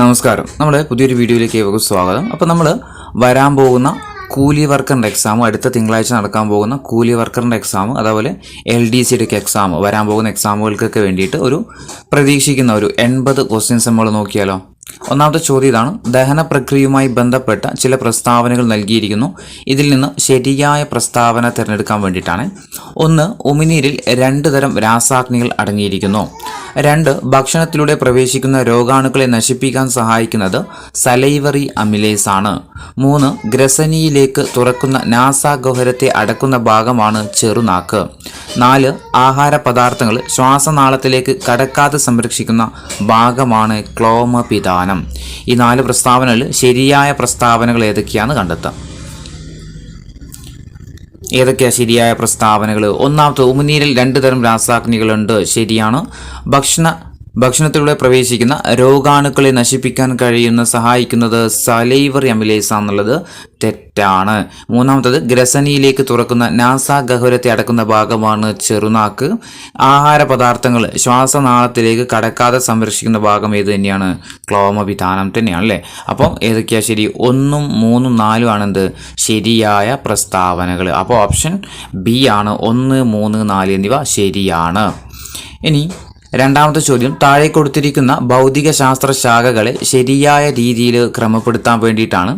നമസ്കാരം. നമ്മുടെ പുതിയൊരു വീഡിയോയിലേക്ക് ഏവർക്കും സ്വാഗതം. അപ്പോൾ നമ്മൾ വരാൻ പോകുന്ന കൂലി വർക്കറിൻ്റെ എക്സാം, അടുത്ത തിങ്കളാഴ്ച നടക്കാൻ പോകുന്ന കൂലി വർക്കറിൻ്റെ എക്സാം, അതുപോലെ LDCയുടെ എക്സാം, വരാൻ പോകുന്ന എക്സാമുകൾക്കൊക്കെ വേണ്ടിയിട്ട് പ്രതീക്ഷിക്കുന്ന ഒരു 80 ക്വസ്റ്റ്യൻസ് നമ്മൾ നോക്കിയാലോ. ഒന്നാമത്തെ ചോദ്യം ഇതാണ്. ദഹന പ്രക്രിയയുമായി ബന്ധപ്പെട്ട ചില പ്രസ്താവനകൾ നൽകിയിരിക്കുന്നു. ഇതിൽ നിന്ന് ശരിയായ പ്രസ്താവന തിരഞ്ഞെടുക്കാൻ വേണ്ടിയിട്ടാണ്. 1. ഉമിനീരിൽ 2 തരം രാസാഗ്നികൾ അടങ്ങിയിരിക്കുന്നു. 2. ഭക്ഷണത്തിലൂടെ പ്രവേശിക്കുന്ന രോഗാണുക്കളെ നശിപ്പിക്കാൻ സഹായിക്കുന്നത് സലൈവറി അമിലേസ് ആണ്. 3. ഗ്രസനിയിലേക്ക് തുറക്കുന്ന നാസാഗഹ്വരത്തെ അടക്കുന്ന ഭാഗമാണ് ചെറുനാക്ക്. 4. ആഹാര പദാർത്ഥങ്ങൾ ശ്വാസനാളത്തിലേക്ക് കടക്കാതെ സംരക്ഷിക്കുന്ന ഭാഗമാണ് ക്ലോമപിതാനം. ഈ 4 പ്രസ്താവനകൾ ശരിയായ പ്രസ്താവനകൾ ഏതൊക്കെയാണെന്ന് കണ്ടെത്താം. ഏതൊക്കെയാണ് ശരിയായ പ്രസ്താവനകൾ? ഒന്നാമത്തെ, ഉമിനീരിൽ 2 തരം രാസാഗ്നികളുണ്ട്. ശരിയാണ്. ഭക്ഷണത്തിലൂടെ പ്രവേശിക്കുന്ന രോഗാണുക്കളെ നശിപ്പിക്കാൻ സഹായിക്കുന്നത് സലൈവറി അമിലേസ് ആണെന്നുള്ളത് തെറ്റാണ്. മൂന്നാമത്തത്, ഗ്രസനിയിലേക്ക് തുറക്കുന്ന നാസാഗഹ്വരത്തെ അടക്കുന്ന ഭാഗമാണ് ചെറുനാക്ക്. ആഹാര പദാർത്ഥങ്ങൾ ശ്വാസനാളത്തിലേക്ക് കടക്കാതെ സംരക്ഷിക്കുന്ന ഭാഗം ഏത് തന്നെയാണ്? ക്ലോമപിതാനം തന്നെയാണ് അല്ലേ. അപ്പോൾ ഏതൊക്കെയാണ് ശരി? 1, 3, 4 ആണെന്ത് ശരിയായ പ്രസ്താവനകൾ. അപ്പോൾ ഓപ്ഷൻ ബി ആണ്. 1, 3, 4 എന്നിവ ശരിയാണ്. ഇനി രണ്ടാമത്തെ ചോദ്യം, താഴെ കൊടുത്തിരിക്കുന്ന ഭൗതിക ശാസ്ത്ര ശാഖകളെ ശരിയായ രീതിയിൽ ക്രമപ്പെടുത്താൻ വേണ്ടിയിട്ടാണ്.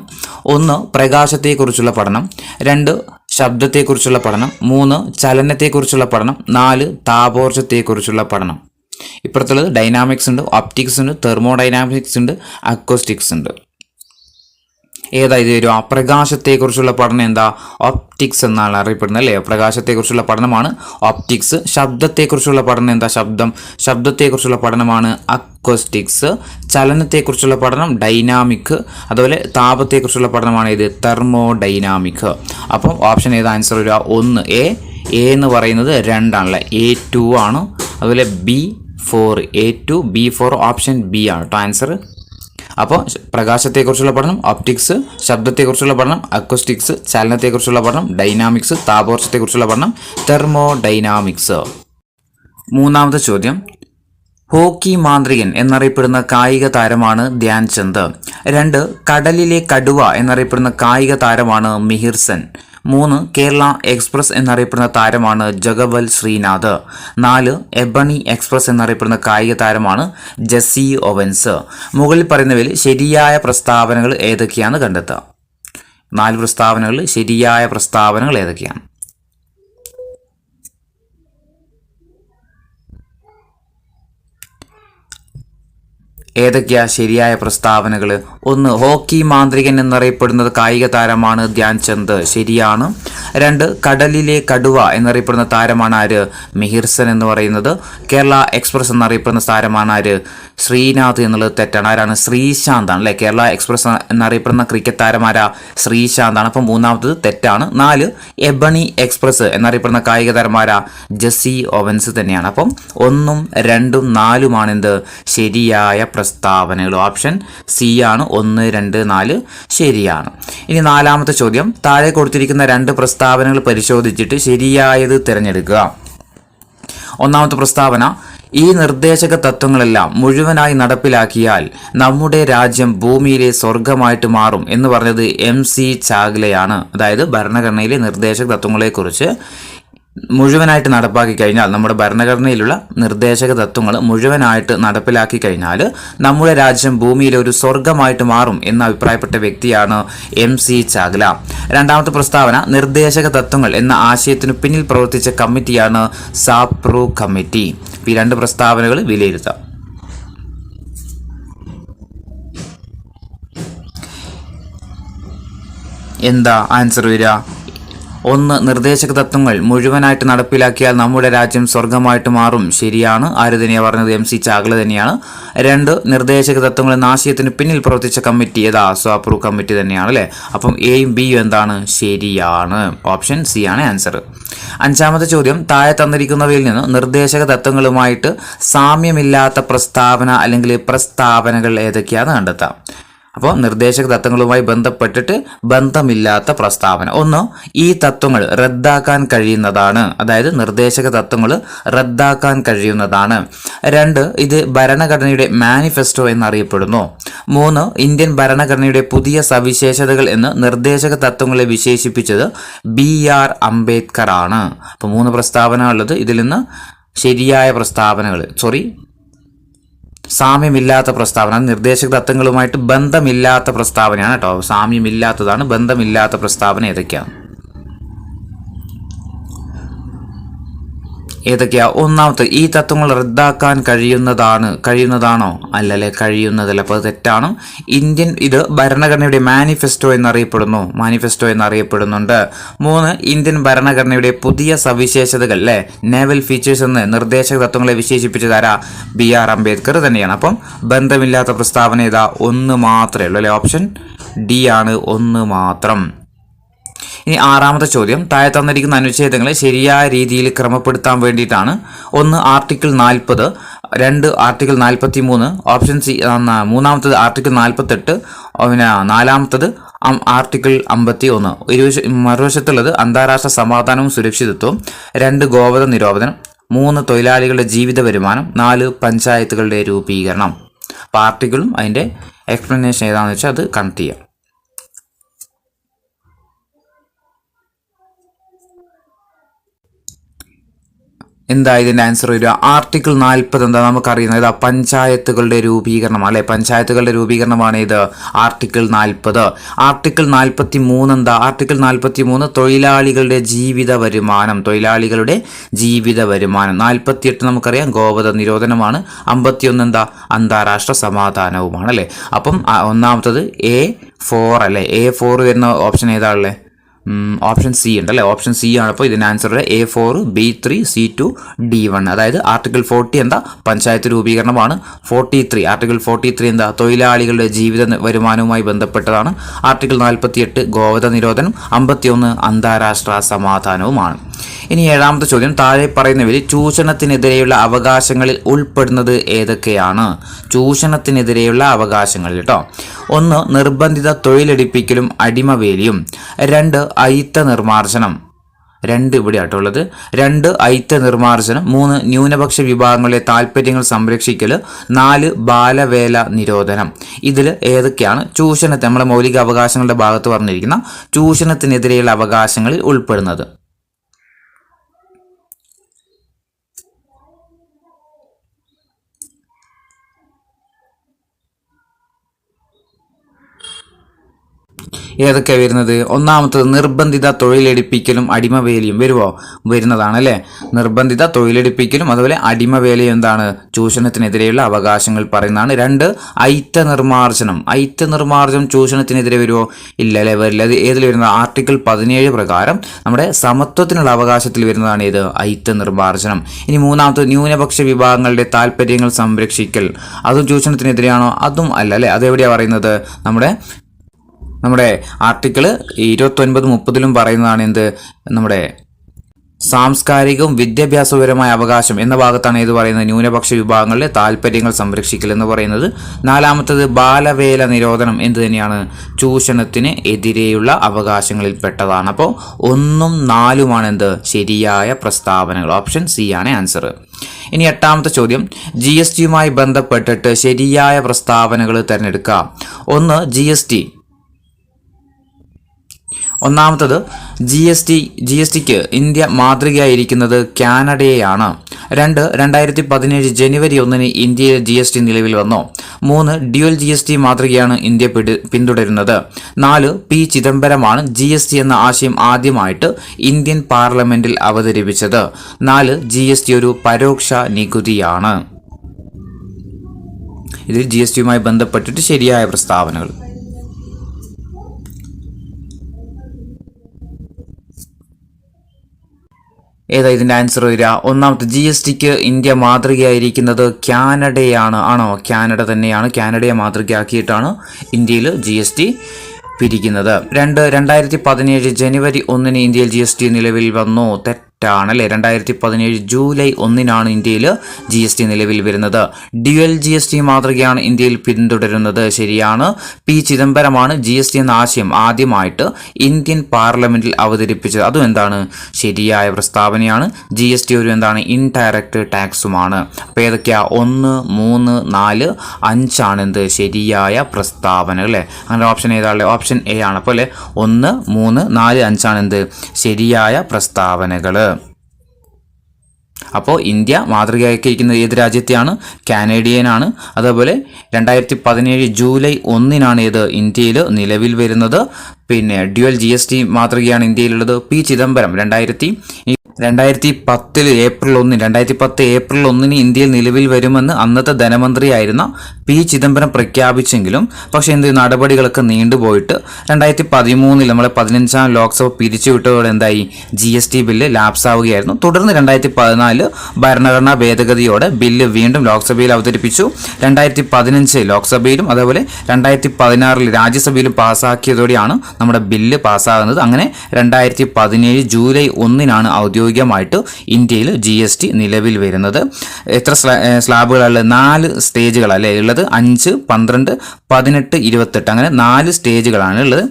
1. പ്രകാശത്തെക്കുറിച്ചുള്ള പഠനം. 2. ശബ്ദത്തെക്കുറിച്ചുള്ള പഠനം. 3. ചലനത്തെക്കുറിച്ചുള്ള പഠനം. 4. താപോർജ്ജത്തെക്കുറിച്ചുള്ള പഠനം. ഇപ്പുറത്തുള്ളത് ഡൈനാമിക്സ് ഉണ്ട്, ഒപ്റ്റിക്സ് ഉണ്ട്, തെർമോഡൈനാമിക്സ് ഉണ്ട്, അക്കോസ്റ്റിക്സ് ഉണ്ട്. ഏതായത് വരും? പ്രകാശത്തെക്കുറിച്ചുള്ള പഠനം എന്താ? ഒപ്റ്റിക്സ് എന്നാണ് അറിയപ്പെടുന്നത് അല്ലേ. പ്രകാശത്തെക്കുറിച്ചുള്ള പഠനമാണ് ഒപ്റ്റിക്സ്. ശബ്ദത്തെക്കുറിച്ചുള്ള പഠനം എന്താ? ശബ്ദത്തെക്കുറിച്ചുള്ള പഠനമാണ് അക്കോസ്റ്റിക്സ്. ചലനത്തെക്കുറിച്ചുള്ള പഠനം ഡൈനാമിക്. അതുപോലെ താപത്തെക്കുറിച്ചുള്ള പഠനമാണ് ഇത് തെർമോഡൈനാമിക്. അപ്പം ഓപ്ഷൻ ഏതാ ആൻസർ വരിക? 1 എ എന്ന് പറയുന്നത് 2 ആണല്ലേ. A2 ആണ്. അതുപോലെ B4 A2 B4 option B ആണ് കേട്ടോ ആൻസർ. അപ്പോൾ പ്രകാശത്തെക്കുറിച്ചുള്ള പഠനം ഒപ്റ്റിക്സ്, ശബ്ദത്തെക്കുറിച്ചുള്ള പഠനം അക്കോസ്റ്റിക്സ്, ചലനത്തെക്കുറിച്ചുള്ള പഠനം ഡൈനാമിക്സ്, താപോർജ്ജത്തെക്കുറിച്ചുള്ള പഠനം തെർമോഡൈനാമിക്സ്. മൂന്നാമത്തെ ചോദ്യം, ഹോക്കി മാന്ത്രികൻ എന്നറിയപ്പെടുന്ന കായിക താരമാണ് ധ്യാൻ ചന്ദ്. 2. കടലിലെ കടുവ എന്നറിയപ്പെടുന്ന കായിക താരമാണ് മിഹിർ സെൻ. 3. കേരള എക്സ്പ്രസ് എന്നറിയപ്പെടുന്ന താരമാണ് ജഗവൽ ശ്രീനാഥ്. 4. എബണി എക്സ്പ്രസ് എന്നറിയപ്പെടുന്ന കായിക താരമാണ് ജെസ്സി ഓവൻസ്. മുകളിൽ പറയുന്നവയിൽ ശരിയായ പ്രസ്താവനകൾ ഏതൊക്കെയാണ് കണ്ടെത്തുക. 4 പ്രസ്താവനകളിൽ ശരിയായ പ്രസ്താവനകൾ ഏതൊക്കെയാണ്? ഏതൊക്കെയാ ശരിയായ പ്രസ്താവനകൾ? 1. ഹോക്കി മാന്ത്രികൻ എന്നറിയപ്പെടുന്നത് കായിക താരമാണ് ധ്യാൻ ചന്ദ്. ശരിയാണ്. 2. കടലിലെ കടുവ എന്നറിയപ്പെടുന്ന താരമാണ് ആര്? മിഹിർ സെൻ എന്ന് പറയുന്നത്. കേരള എക്സ്പ്രസ് എന്നറിയപ്പെടുന്ന താരമാണ് ആര്? ശ്രീനാഥ് എന്നുള്ളത് തെറ്റാണ്. ആരാണ്? ശ്രീശാന്ത് ആണ് അല്ലേ. കേരള എക്സ്പ്രസ് എന്നറിയപ്പെടുന്ന ക്രിക്കറ്റ് താരമാരാ? ശ്രീശാന്താണ്. അപ്പം മൂന്നാമത്തത് തെറ്റാണ്. 4. എബണി എക്സ്പ്രസ് എന്നറിയപ്പെടുന്ന കായിക താരമാരാ? ജെസ്സി ഓവൻസ് തന്നെയാണ്. അപ്പം 1, 2, 4 ആണെന്ത് ശരിയായ പ്രസ്താവനകൾ. ഓപ്ഷൻ സി ആണ്. 1, 2, 4 ശരിയാണ്. ഇനി നാലാമത്തെ ചോദ്യം, താഴെ കൊടുത്തിരിക്കുന്ന 2 പ്രസ്താവനകൾ പരിശോധിച്ചിട്ട് ശരിയായത് തിരഞ്ഞെടുക്കുക. ഒന്നാമത്തെ പ്രസ്താവന, ഈ നിർദ്ദേശക തത്വങ്ങളെല്ലാം മുഴുവനായി നടപ്പിലാക്കിയാൽ നമ്മുടെ രാജ്യം ഭൂമിയിലെ സ്വർഗമായിട്ട് മാറും എന്ന് പറഞ്ഞത് MC ചാഗ്ലയാണ്. അതായത് ഭരണഘടനയിലെ നിർദ്ദേശക തത്വങ്ങളെക്കുറിച്ച് മുഴുവനായിട്ട് നടപ്പാക്കി കഴിഞ്ഞാൽ, നമ്മുടെ ഭരണഘടനയിലുള്ള നിർദ്ദേശക തത്വങ്ങൾ മുഴുവനായിട്ട് നടപ്പിലാക്കി കഴിഞ്ഞാൽ നമ്മുടെ രാജ്യം ഭൂമിയിലെ ഒരു സ്വർഗമായിട്ട് മാറും എന്ന് അഭിപ്രായപ്പെട്ട വ്യക്തിയാണ് MC ചാഗ്ല. രണ്ടാമത്തെ പ്രസ്താവന, നിർദ്ദേശക തത്വങ്ങൾ എന്ന ആശയത്തിനു പിന്നിൽ പ്രവർത്തിച്ച കമ്മിറ്റിയാണ് സാപ്രൂ കമ്മിറ്റി. ഈ 2 പ്രസ്താവനകൾ വിലയിരുത്താം. എന്താ ആൻസർ വരിക? 1. നിർദ്ദേശക തത്വങ്ങൾ മുഴുവനായിട്ട് നടപ്പിലാക്കിയാൽ നമ്മുടെ രാജ്യം സ്വർഗമായിട്ട് മാറും. ശരിയാണ്. ആര് തന്നെയാണ് പറഞ്ഞത്? MC ചാഗ്ല തന്നെയാണ്. 2. നിർദ്ദേശക തത്വങ്ങൾ എന്ന ആശയത്തിന് പിന്നിൽ പ്രവർത്തിച്ച കമ്മിറ്റി ഏതാ? സാപ്രൂ കമ്മിറ്റി തന്നെയാണ് അല്ലേ. അപ്പം എയും ബിയും എന്താണ്? ശരിയാണ്. ഓപ്ഷൻ സി ആണ് ആൻസർ. അഞ്ചാമത്തെ ചോദ്യം, താഴെ തന്നിരിക്കുന്നവയിൽ നിന്ന് നിർദ്ദേശക തത്വങ്ങളുമായിട്ട് സാമ്യമില്ലാത്ത പ്രസ്താവന അല്ലെങ്കിൽ പ്രസ്താവനകൾ ഏതൊക്കെയാണെന്ന് കണ്ടെത്താം. അപ്പോൾ നിർദ്ദേശക തത്വങ്ങളുമായി ബന്ധപ്പെട്ടിട്ട് ബന്ധമില്ലാത്ത പ്രസ്താവന. ഒന്ന്, ഈ തത്വങ്ങൾ റദ്ദാക്കാൻ കഴിയുന്നതാണ്, അതായത് നിർദ്ദേശക തത്വങ്ങൾ റദ്ദാക്കാൻ കഴിയുന്നതാണ്. രണ്ട്, ഇത് ഭരണഘടനയുടെ മാനിഫെസ്റ്റോ എന്നറിയപ്പെടുന്നു. മൂന്ന്, ഇന്ത്യൻ ഭരണഘടനയുടെ പുതിയ സവിശേഷതകൾ എന്ന് നിർദ്ദേശക തത്വങ്ങളെ വിശേഷിപ്പിച്ചത് BR അംബേദ്കർ ആണ്. അപ്പോൾ 3 പ്രസ്താവന ഉള്ളത്. ഇതിൽ നിന്ന് ശരിയായ പ്രസ്താവനകൾ സാമ്യമില്ലാത്ത പ്രസ്താവന, നിർദ്ദേശക തത്വങ്ങളുമായിട്ട് ബന്ധമില്ലാത്ത പ്രസ്താവനയാണ് കേട്ടോ. സാമ്യമില്ലാത്തതാണ്, ബന്ധമില്ലാത്ത പ്രസ്താവന ഏതൊക്കെയാ? ഒന്നാമത്തെ, ഈ തത്വങ്ങൾ റദ്ദാക്കാൻ കഴിയുന്നതാണോ? അല്ലല്ലേ, കഴിയുന്നതല്ല. അപ്പോൾ അത് തെറ്റാണ്. ഇത് ഭരണഘടനയുടെ മാനിഫെസ്റ്റോ എന്നറിയപ്പെടുന്നുണ്ട്. 3, ഇന്ത്യൻ ഭരണഘടനയുടെ പുതിയ സവിശേഷതകൾ അല്ലെ, നേവൽ ഫീച്ചേഴ്സ് എന്ന് നിർദ്ദേശക തത്വങ്ങളെ വിശേഷിപ്പിച്ചത് ആരാ? BR അംബേദ്കർ തന്നെയാണ്. അപ്പം ബന്ധമില്ലാത്ത പ്രസ്താവന ഏതാ? 1 മാത്രമേ ഉള്ളൂ അല്ലെ. ഓപ്ഷൻ D ആണ്, 1 മാത്രം. ഇനി 6ാമത്തെ ചോദ്യം, താഴെ തന്നിരിക്കുന്ന അനുച്ഛേദങ്ങളെ ശരിയായ രീതിയിൽ ക്രമപ്പെടുത്താൻ വേണ്ടിയിട്ടാണ്. 1, ആർട്ടിക്കിൾ 40, 2, ആർട്ടിക്കിൾ 43, ഓപ്ഷൻ സി. 3ാമത്തത് ആർട്ടിക്കിൾ 48, പിന്നെ 4ാമത്തത് ആർട്ടിക്കിൾ 51. മറുവശത്തുള്ളത് അന്താരാഷ്ട്ര സമാധാനവും സുരക്ഷിതത്വവും, 2, ഗോവധ നിരോധനം, 3, തൊഴിലാളികളുടെ ജീവിത വരുമാനം, 4, പഞ്ചായത്തുകളുടെ രൂപീകരണം. അപ്പോൾ ആർട്ടിക്കിളും അതിൻ്റെ എക്സ്പ്ലനേഷൻ ഏതാണെന്ന് വെച്ചാൽ അത് കണക്ട് ചെയ്യാം. എന്താ ഇതിൻ്റെ ആൻസർ വരിക? ആർട്ടിക്കിൾ 40 എന്താ നമുക്കറിയുന്നത്? ഇതാ പഞ്ചായത്തുകളുടെ രൂപീകരണം അല്ലെ. പഞ്ചായത്തുകളുടെ രൂപീകരണമാണ് ഇത് ആർട്ടിക്കിൾ 40. ആർട്ടിക്കിൾ 43 എന്താ? ആർട്ടിക്കിൾ 43 തൊഴിലാളികളുടെ ജീവിത വരുമാനം. 48 നമുക്കറിയാം ഗോവധ നിരോധനമാണ്. 51 എന്താ? അന്താരാഷ്ട്ര സമാധാനവുമാണ് അല്ലെ. അപ്പം ഒന്നാമത്തത് A4 അല്ലെ. A4 വരുന്ന ഓപ്ഷൻ ഏതാ ഉള്ളത്? ഓപ്ഷൻ സി ഉണ്ട് അല്ലേ. ഓപ്ഷൻ സി ആണ്. അപ്പോൾ ഇതിൻ്റെ answer A4, B3, C2, D1. അതായത് ആർട്ടിക്കിൾ 40 എന്താ? പഞ്ചായത്ത് രൂപീകരണമാണ്. ആർട്ടിക്കിൾ 43 എന്താ? തൊഴിലാളികളുടെ ജീവിത വരുമാനവുമായി ബന്ധപ്പെട്ടതാണ്. ആർട്ടിക്കിൾ 48 ഗോവധ നിരോധനം, 51 അന്താരാഷ്ട്ര സമാധാനവുമാണ്. ഇനി 7ാമത്തെ ചോദ്യം, താഴെ പറയുന്നവരിൽ ചൂഷണത്തിനെതിരെയുള്ള അവകാശങ്ങളിൽ ഉൾപ്പെടുന്നത് ഏതൊക്കെയാണ്? ചൂഷണത്തിനെതിരെയുള്ള അവകാശങ്ങളിൽ കേട്ടോ. 1, നിർബന്ധിത തൊഴിലെടുപ്പിക്കലും അടിമവേലിയും. 2, അയിത്ത നിർമാർജനം. 2 ഇവിടെ ആയിട്ടുള്ളത്. 2, അയിത്ത നിർമാർജനം. 3, ന്യൂനപക്ഷ വിഭാഗങ്ങളുടെ താല്പര്യങ്ങൾ സംരക്ഷിക്കൽ. 4, ബാലവേല നിരോധനം. ഇതിൽ ഏതൊക്കെയാണ് ചൂഷണത്തെ, നമ്മളെ മൗലിക അവകാശങ്ങളുടെ ഭാഗത്ത് പറഞ്ഞിരിക്കുന്ന ചൂഷണത്തിനെതിരെയുള്ള അവകാശങ്ങളിൽ ഉൾപ്പെടുന്നത്? ഏതൊക്കെയാണ് വരുന്നത്? ഒന്നാമത്തത് നിർബന്ധിത തൊഴിലെടുപ്പിക്കലും അടിമവേലയും വരുന്നതാണ് അല്ലേ. നിർബന്ധിത തൊഴിലെടുപ്പിക്കലും അതുപോലെ അടിമവേലയും എന്താണ്? ചൂഷണത്തിനെതിരെയുള്ള അവകാശങ്ങൾ പറയുന്നതാണ്. 2, അയിത്ത നിർമാർജനം ചൂഷണത്തിനെതിരെ വരുമോ? ഇല്ല അല്ലേ, വരില്ല. അത് ഏതിൽ വരുന്നത്? ആർട്ടിക്കിൾ 17 പ്രകാരം നമ്മുടെ സമത്വത്തിനുള്ള അവകാശത്തിൽ വരുന്നതാണ് ഇത് അയിത്ത നിർമാർജനം. ഇനി 3ാമത്തത് ന്യൂനപക്ഷ വിഭാഗങ്ങളുടെ താല്പര്യങ്ങൾ സംരക്ഷിക്കൽ. അതും ചൂഷണത്തിനെതിരെയാണോ? അതും അല്ല അല്ലേ. അതെവിടെയാണ് പറയുന്നത്? നമ്മുടെ ആർട്ടിക്കിൾ 29, 30 പറയുന്നതാണ് എന്ത്? നമ്മുടെ സാംസ്കാരികവും വിദ്യാഭ്യാസപരമായ അവകാശം എന്ന ഭാഗത്താണ് ഏത് പറയുന്നത്? ന്യൂനപക്ഷ വിഭാഗങ്ങളുടെ താല്പര്യങ്ങൾ സംരക്ഷിക്കൽ എന്ന് പറയുന്നത്. 4ാമത്തത് ബാലവേല നിരോധനം എന്ത് തന്നെയാണ്? ചൂഷണത്തിന് എതിരെയുള്ള അവകാശങ്ങളിൽ പെട്ടതാണ്. അപ്പോൾ 1ഉം 4ഉമാണ് എന്ത്? ശരിയായ പ്രസ്താവനകൾ. ഓപ്ഷൻ സി ആണ് ആൻസർ. ഇനി 8ാമത്തെ ചോദ്യം, GSTയുമായി ബന്ധപ്പെട്ടിട്ട് ശരിയായ പ്രസ്താവനകൾ തിരഞ്ഞെടുക്കുക. 1, GST. ഒന്നാമത്തത് GSTക്ക് ഇന്ത്യ മാതൃകയായിരിക്കുന്നത് കാനഡയെയാണ്. 2, 2017 ജനുവരി 1 ഇന്ത്യയിൽ GST നിലവിൽ വന്നു. 3, ഡ്യുവൽ GST മാതൃകയാണ് ഇന്ത്യ പിന്തുടരുന്നത്. 4, P. ചിദംബരമാണ് GST എന്ന ആശയം ആദ്യമായിട്ട് ഇന്ത്യൻ പാർലമെന്റിൽ അവതരിപ്പിച്ചത്. 4, GST ഒരു പരോക്ഷ നികുതിയാണ്. ഇതിൽ GSTയുമായി ബന്ധപ്പെട്ടിട്ട് ശരിയായ പ്രസ്താവനകൾ. ഏതാ ഇതിൻ്റെ ആൻസർ വരിക? ഒന്നാമത്തെ GSTക്ക് ഇന്ത്യ മാതൃകയായിരിക്കുന്നത് കാനഡയാണ്. ആണോ? കാനഡ തന്നെയാണ്. കാനഡയെ മാതൃകയാക്കിയിട്ടാണ് ഇന്ത്യയിൽ GST പിരിക്കുന്നത്. 2, 2017 ജനുവരി 1 ഇന്ത്യയിൽ GST നിലവിൽ വന്നു. തെറ്റാണ് അല്ലേ. 2017 ജൂലൈ 1 ഇന്ത്യയിൽ GST നിലവിൽ വരുന്നത്. ഡ്യുവൽ GST മാതൃകയാണ് ഇന്ത്യയിൽ പിന്തുടരുന്നത്. ശരിയാണ്. പി ചിദംബരമാണ് GST എന്ന ആശയം ആദ്യമായിട്ട് ഇന്ത്യൻ പാർലമെന്റിൽ അവതരിപ്പിച്ചത്. അതും എന്താണ് ശരിയായ പ്രസ്താവനയാണ്. GST ഒരു എന്താണ് ഇൻഡയറക്റ്റ് ടാക്സുമാണ്. അപ്പോൾ ഏതൊക്കെയാ 1, 3, 4, 5 ആണ് എന്ത് ശരിയായ പ്രസ്താവനകൾ അല്ലേ. അങ്ങനെ ഓപ്ഷൻ ഏതാണ്? ഓപ്ഷൻ എ ആണ്. അപ്പോൾ അല്ലേ 1, 3, 4, 5 ആണ് എന്ത് ശരിയായ പ്രസ്താവനകൾ. അപ്പോൾ ഇന്ത്യ മാതൃകയാക്കിയിരിക്കുന്നത് ഏത് രാജ്യത്തെയാണ്? കാനഡിയനാണ്. അതേപോലെ 2017 ജൂലൈ 1 ഏത് ഇന്ത്യയിൽ നിലവിൽ വരുന്നത്. പിന്നെ ഡ്യുവൽ GST മാതൃകയാണ് ഇന്ത്യയിലുള്ളത്. പി ചിദംബരം 2010 ഏപ്രിൽ 1 ഇന്ത്യയിൽ നിലവിൽ വരുമെന്ന് അന്നത്തെ ധനമന്ത്രിയായിരുന്ന പി ചിദംബരം പ്രഖ്യാപിച്ചെങ്കിലും പക്ഷേ എന്ത് നടപടികളൊക്കെ നീണ്ടുപോയിട്ട് 2013 നമ്മളെ 15ാം ലോക്സഭ പിരിച്ചുവിട്ടതോടെ എന്തായി GST ബില്ല് ലാപ്സാവുകയായിരുന്നു. തുടർന്ന് 2014 ഭരണഘടനാ ഭേദഗതിയോടെ ബില്ല് വീണ്ടും ലോക്സഭയിൽ അവതരിപ്പിച്ചു. 2015 ലോക്സഭയിലും അതേപോലെ 2016 രാജ്യസഭയിലും പാസ്സാക്കിയതോടെയാണ് നമ്മുടെ ബില്ല് പാസ്സാകുന്നത്. അങ്ങനെ 2017 ജൂലൈ 1 ഔദ്യോഗികമായിട്ട് ഇന്ത്യയിൽ GST നിലവിൽ വരുന്നത്. എത്ര സ്ലാബുകളല്ല? 4 സ്റ്റേജുകളല്ലേ ഉള്ളത്. 5, 12, 18, 28 അങ്ങനെ 4 സ്റ്റേജുകളാണ് ഉള്ളത്.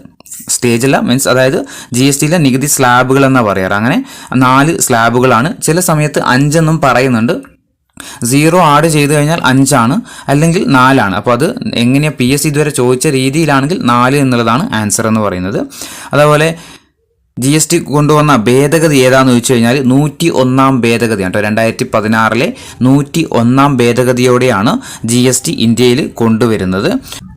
സ്റ്റേജല്ല മീൻസ് അതായത് GSTയിലെ നികുതി സ്ലാബുകൾ എന്നാണ് പറയാറ്. അങ്ങനെ 4 സ്ലാബുകളാണ്. ചില സമയത്ത് 5 എന്നും പറയുന്നുണ്ട്. 0 ആഡ് ചെയ്ത് കഴിഞ്ഞാൽ 5 ആണ്, അല്ലെങ്കിൽ 4 ആണ്. അപ്പോൾ അത് എങ്ങനെയാണ് PSC ഇതുവരെ ചോദിച്ച രീതിയിലാണെങ്കിൽ 4 എന്നുള്ളതാണ് ആൻസർ എന്ന് പറയുന്നത്. അതേപോലെ GST കൊണ്ടുവന്ന ഭേദഗതി ഏതാണെന്ന് ചോദിച്ചു കഴിഞ്ഞാൽ 101 ഭേദഗതിയാണ് കേട്ടോ. 2016 101 ഭേദഗതിയോടെയാണ് GST ഇന്ത്യയിൽ കൊണ്ടുവരുന്നത്.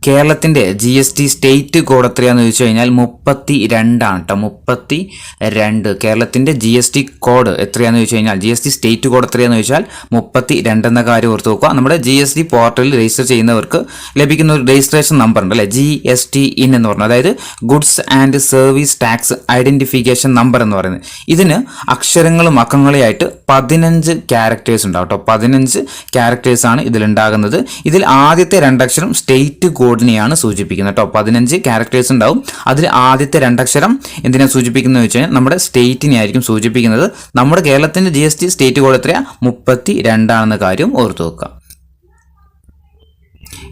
കേരളത്തിൻ്റെ GST സ്റ്റേറ്റ് കോഡ് എത്രയാണെന്ന് ചോദിച്ചു കഴിഞ്ഞാൽ 32 ആണ് കേട്ടോ. 32 കേരളത്തിൻ്റെ GST കോഡ് എത്രയാണെന്ന് ചോദിച്ചു കഴിഞ്ഞാൽ GST സ്റ്റേറ്റ് കോഡ് എത്രയാണെന്ന് ചോദിച്ചാൽ 32 എന്ന കാര്യം ഓർത്ത് നോക്കുക. നമ്മുടെ GST പോർട്ടലിൽ രജിസ്റ്റർ ചെയ്യുന്നവർക്ക് ലഭിക്കുന്ന ഒരു രജിസ്ട്രേഷൻ നമ്പർ ഉണ്ട് അല്ലേ, GSTIN എന്ന് പറഞ്ഞു. അതായത് goods and service tax identification number എന്ന് പറയുന്നത്. ഇതിന് അക്ഷരങ്ങളും അക്കങ്ങളെയായിട്ട് 15 ക്യാരക്ടേഴ്സ് ഉണ്ടാവും കേട്ടോ. 15 ക്യാരക്ടേഴ്സ് ആണ് ഇതിലുണ്ടാകുന്നത്. ഇതിൽ ആദ്യത്തെ 2 അക്ഷരം സ്റ്റേറ്റ് കോഡിനെയാണ് സൂചിപ്പിക്കുന്നത് കേട്ടോ. 15 ക്യാരക്ടേഴ്സ് ഉണ്ടാവും. അതിൽ ആദ്യത്തെ 2 അക്ഷരം എന്തിനാണ് സൂചിപ്പിക്കുന്നത് വെച്ച് കഴിഞ്ഞാൽ നമ്മുടെ സ്റ്റേറ്റിനെ ആയിരിക്കും സൂചിപ്പിക്കുന്നത്. നമ്മുടെ കേരളത്തിന്റെ GST സ്റ്റേറ്റ് കോഡ് എത്രയാ? 32 ആണെന്ന കാര്യം ഓർത്തു വെക്കുക.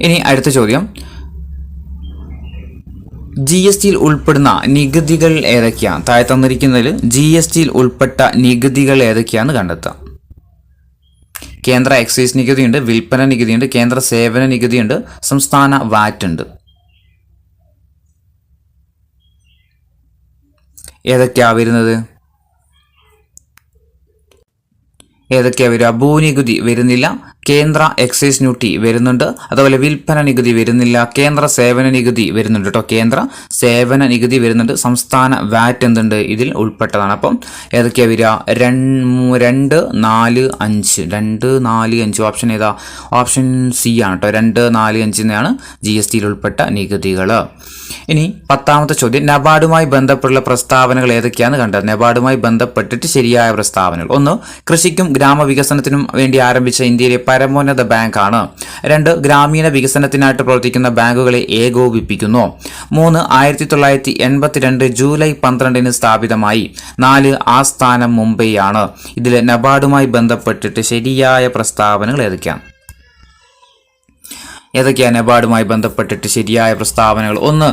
ഇനി അടുത്ത ചോദ്യം, GSTയിൽ ഉൾപ്പെടുന്ന നികുതികൾ ഏതൊക്കെയാണ്? താഴെ തന്നിരിക്കുന്നതിൽ GSTയിൽ ഉൾപ്പെട്ട നികുതികൾ ഏതൊക്കെയാണെന്ന് കണ്ടെത്താം. കേന്ദ്ര എക്സൈസ് നികുതിയുണ്ട്, വിൽപ്പന നികുതിയുണ്ട്, കേന്ദ്ര സേവന നികുതിയുണ്ട്, സംസ്ഥാന വാറ്റ് ഉണ്ട്. ഏതൊക്കെയാ വരുന്നത്? ഏതൊക്കെയാ വരിക? ഭൂനികുതി വരുന്നില്ല, കേന്ദ്ര എക്സൈസ് ഡ്യൂട്ടി വരുന്നുണ്ട്, അതുപോലെ വിൽപ്പന നികുതി വരുന്നില്ല, കേന്ദ്ര സേവന നികുതി വരുന്നുണ്ട് കേട്ടോ. കേന്ദ്ര സേവന നികുതി വരുന്നുണ്ട്, സംസ്ഥാന വാറ്റ് എന്തുണ്ട് ഇതിൽ ഉൾപ്പെട്ടതാണ്. അപ്പം ഏതൊക്കെയാ വരിക? 2, 4, 5 ഓപ്ഷൻ ഏതാ? ഓപ്ഷൻ സി ആണ് കേട്ടോ. 2, 4, 5 എന്നാണ് GSTയിൽ ഉൾപ്പെട്ട നികുതികൾ. ഇനി 10ാമത്തെ ചോദ്യം, നബാർഡുമായി ബന്ധപ്പെട്ടുള്ള പ്രസ്താവനകൾ ഏതൊക്കെയാണെന്ന് കണ്ടത്. നബാർഡുമായി ബന്ധപ്പെട്ടിട്ട് ശരിയായ പ്രസ്താവനകൾ: 1, കൃഷിക്കും ഗ്രാമവികസനത്തിനും വേണ്ടി ആരംഭിച്ച ഇന്ത്യയിലെ പരമോന്നത ബാങ്കാണ്. 2, ഗ്രാമീണ വികസനത്തിനായിട്ട് പ്രവർത്തിക്കുന്ന ബാങ്കുകളെ ഏകോപിപ്പിക്കുന്നു. 3, 1982 ജൂലൈ 12 സ്ഥാപിതമായി. 4, ആസ്ഥാനം മുംബൈ ആണ്. ഇതിൽ നബാർഡുമായി ബന്ധപ്പെട്ടിട്ട് ശരിയായ പ്രസ്താവനകൾ ഏതൊക്കെയാണ്? ഏതൊക്കെയാണ് നബാർഡുമായി ബന്ധപ്പെട്ടിട്ട് ശരിയായ പ്രസ്താവനകൾ? 1,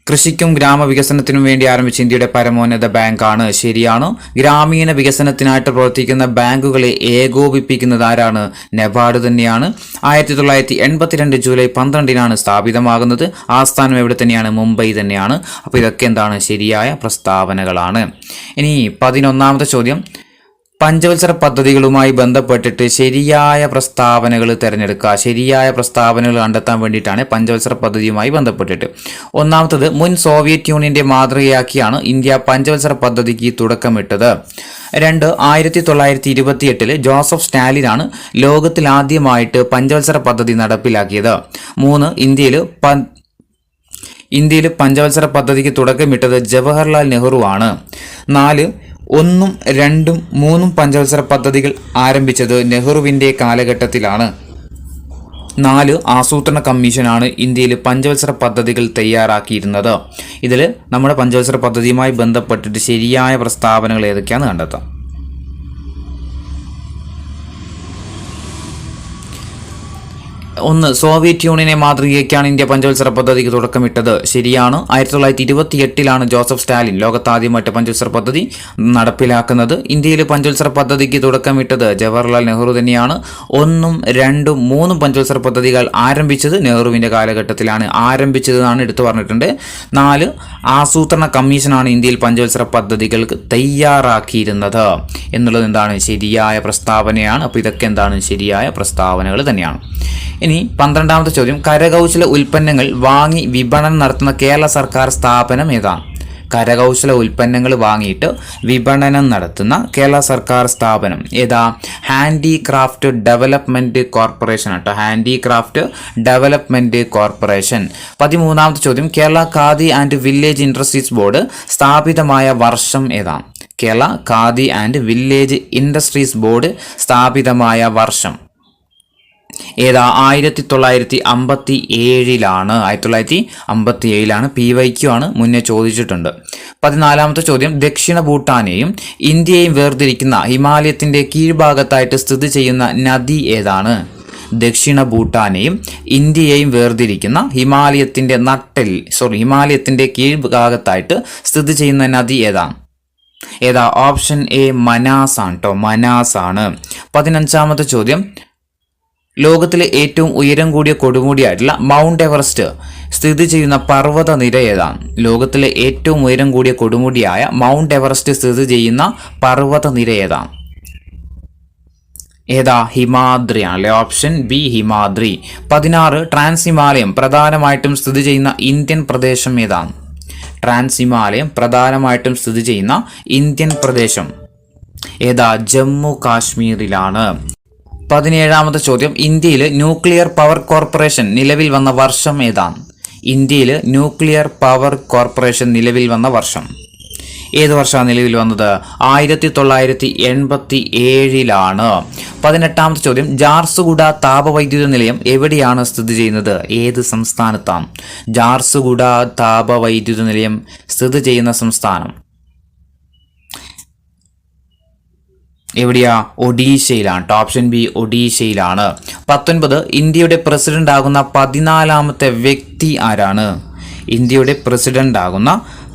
കൃഷിക്കും ഗ്രാമവികസനത്തിനും വേണ്ടി ആരംഭിച്ച ഇന്ത്യയുടെ പരമോന്നത ബാങ്കാണ്. ശരിയാണ്. ഗ്രാമീണ വികസനത്തിനായിട്ട് പ്രവർത്തിക്കുന്ന ബാങ്കുകളെ ഏകോപിപ്പിക്കുന്നത് ആരാണ്? നബാർഡ് തന്നെയാണ്. 1982 ജൂലൈ 12 സ്ഥാപിതമാകുന്നത്. ആസ്ഥാനം എവിടെ തന്നെയാണ്? മുംബൈ തന്നെയാണ്. അപ്പോൾ ഇതൊക്കെ എന്താണ്? ശരിയായ പ്രസ്താവനകളാണ്. ഇനി 11ാമത്തെ ചോദ്യം, പഞ്ചവത്സര പദ്ധതികളുമായി ബന്ധപ്പെട്ടിട്ട് ശരിയായ പ്രസ്താവനകൾ തിരഞ്ഞെടുക്കുക. ശരിയായ പ്രസ്താവനകൾ കണ്ടെത്താൻ വേണ്ടിയിട്ടാണ് പഞ്ചവത്സര പദ്ധതിയുമായി ബന്ധപ്പെട്ടിട്ട്. 1ാമത്തത്, മുൻ സോവിയറ്റ് യൂണിയന്റെ മാതൃകയാക്കിയാണ് ഇന്ത്യ പഞ്ചവത്സര പദ്ധതിക്ക് തുടക്കമിട്ടത്. 2, 1928 ജോസഫ് സ്റ്റാലിനാണ് ലോകത്തിൽ ആദ്യമായിട്ട് പഞ്ചവത്സര പദ്ധതി നടപ്പിലാക്കിയത്. 3, ഇന്ത്യയിൽ പഞ്ചവത്സര പദ്ധതിക്ക് തുടക്കമിട്ടത് ജവഹർലാൽ നെഹ്റു ആണ്. 4, 1, 2, 3 പഞ്ചവത്സര പദ്ധതികൾ ആരംഭിച്ചത് നെഹ്റുവിൻ്റെ കാലഘട്ടത്തിലാണ്. 4, ആസൂത്രണ കമ്മീഷനാണ് ഇന്ത്യയിൽ പഞ്ചവത്സര പദ്ധതികൾ തയ്യാറാക്കിയിരുന്നത്. ഇതിൽ നമ്മുടെ പഞ്ചവത്സര പദ്ധതിയുമായി ബന്ധപ്പെട്ടിട്ട് ശരിയായ പ്രസ്താവനകൾ ഏതൊക്കെയാണെന്ന് കണ്ടെത്താം. ഒന്ന്, സോവിയറ്റ് യൂണിയനെ മാതൃകയ്ക്കാണ് ഇന്ത്യ പഞ്ചവത്സര പദ്ധതിക്ക് തുടക്കമിട്ടത്. ശരിയാണ്. 1928 ജോസഫ് സ്റ്റാലിൻ ലോകത്താദ്യമായിട്ട് പഞ്ചവത്സര പദ്ധതി നടപ്പിലാക്കുന്നത്. ഇന്ത്യയിൽ പഞ്ചവത്സര പദ്ധതിക്ക് തുടക്കമിട്ടത് ജവഹർലാൽ നെഹ്റു തന്നെയാണ്. 1, 2, 3 പഞ്ചവത്സര പദ്ധതികൾ ആരംഭിച്ചത് നെഹ്റുവിൻ്റെ കാലഘട്ടത്തിലാണ് ആരംഭിച്ചതെന്നാണ് എടുത്തു പറഞ്ഞിട്ടുണ്ട്. 4, ആസൂത്രണ കമ്മീഷനാണ് ഇന്ത്യയിൽ പഞ്ചവത്സര പദ്ധതികൾക്ക് തയ്യാറാക്കിയിരുന്നത് എന്നുള്ളത് എന്താണ്? ശരിയായ പ്രസ്താവനയാണ്. അപ്പോൾ ഇതൊക്കെ എന്താണ്? ശരിയായ പ്രസ്താവനകൾ തന്നെയാണ്. ഇനി 12ാമത്തെ ചോദ്യം, കരകൗശല ഉൽപ്പന്നങ്ങൾ വാങ്ങി വിപണനം നടത്തുന്ന കേരള സർക്കാർ സ്ഥാപനം ഏതാണ്? കരകൗശല ഉൽപ്പന്നങ്ങൾ വാങ്ങിയിട്ട് വിപണനം നടത്തുന്ന കേരള സർക്കാർ സ്ഥാപനം ഏതാ? ഹാൻഡിക്രാഫ്റ്റ് ഡെവലപ്മെന്റ് കോർപ്പറേഷൻ ആട്ടോ. Handicraft development corporation. 13ാമത്തെ ചോദ്യം, Kerala Khadi and village industries board സ്ഥാപിതമായ വർഷം ഏതാണ്? Kerala Khadi and village industries board സ്ഥാപിതമായ വർഷം ഏതാ? 1957 1957 PYQ ആണ്, മുന്നേ ചോദിച്ചിട്ടുണ്ട്. 14ാമത്തെ ചോദ്യം, ദക്ഷിണ ഭൂട്ടാനെയും ഇന്ത്യയെയും വേർതിരിക്കുന്ന ഹിമാലയത്തിന്റെ കീഴ്ഭാഗത്തായിട്ട് സ്ഥിതി ചെയ്യുന്ന നദി ഏതാണ്? ദക്ഷിണ ഭൂട്ടാനെയും ഇന്ത്യയെയും വേർതിരിക്കുന്ന ഹിമാലയത്തിന്റെ കീഴ്ഭാഗത്തായിട്ട് സ്ഥിതി ചെയ്യുന്ന നദി ഏതാണ്? ഓപ്ഷൻ എ മനാസ് ആണ് കേട്ടോ. മനാസ് ആണ്. 15ാമത്തെ ചോദ്യം, ലോകത്തിലെ ഏറ്റവും ഉയരം കൂടിയ കൊടുമുടിയായിട്ടുള്ള മൗണ്ട് എവറസ്റ്റ് സ്ഥിതി ചെയ്യുന്ന പർവ്വത നിര ഏതാണ്? ലോകത്തിലെ ഏറ്റവും ഉയരം കൂടിയ കൊടുമുടിയായ മൗണ്ട് എവറസ്റ്റ് സ്ഥിതി ചെയ്യുന്ന പർവ്വത നിര ഏതാണ്? ഹിമാദ്രി ആണല്ലേ. Option B Himadri. 16, ട്രാൻസ് ഹിമാലയം പ്രധാനമായിട്ടും സ്ഥിതി ചെയ്യുന്ന ഇന്ത്യൻ പ്രദേശം ഏതാണ്? ട്രാൻസ് ഹിമാലയം പ്രധാനമായിട്ടും സ്ഥിതി ചെയ്യുന്ന ഇന്ത്യൻ പ്രദേശം ജമ്മു കാശ്മീരിലാണ്. 17ാമത്തെ ചോദ്യം, ഇന്ത്യയിൽ ന്യൂക്ലിയർ പവർ കോർപ്പറേഷൻ നിലവിൽ വന്ന വർഷം ഏതാണ്? ഇന്ത്യയിൽ ന്യൂക്ലിയർ പവർ കോർപ്പറേഷൻ നിലവിൽ വന്ന വർഷം ഏത് വർഷമാണ് നിലവിൽ വന്നത്? 1987. 18ാമത്തെ ചോദ്യം, ജാർസുഗുഡ താപവൈദ്യുത നിലയം എവിടെയാണ് സ്ഥിതി ചെയ്യുന്നത്? ഏത് സംസ്ഥാനത്താണ് ജാർസുഗുഡ താപവൈദ്യുത നിലയം സ്ഥിതി ചെയ്യുന്ന സംസ്ഥാനം? എവിടെയാ? ഒഡീഷയിലാണ്. Option B ഒഡീഷയിലാണ്. 19, ഇന്ത്യയുടെ പ്രസിഡന്റ് ആകുന്ന 14ാമത്തെ വ്യക്തി ആരാണ്? ഇന്ത്യയുടെ പ്രസിഡന്റ് ആകുന്ന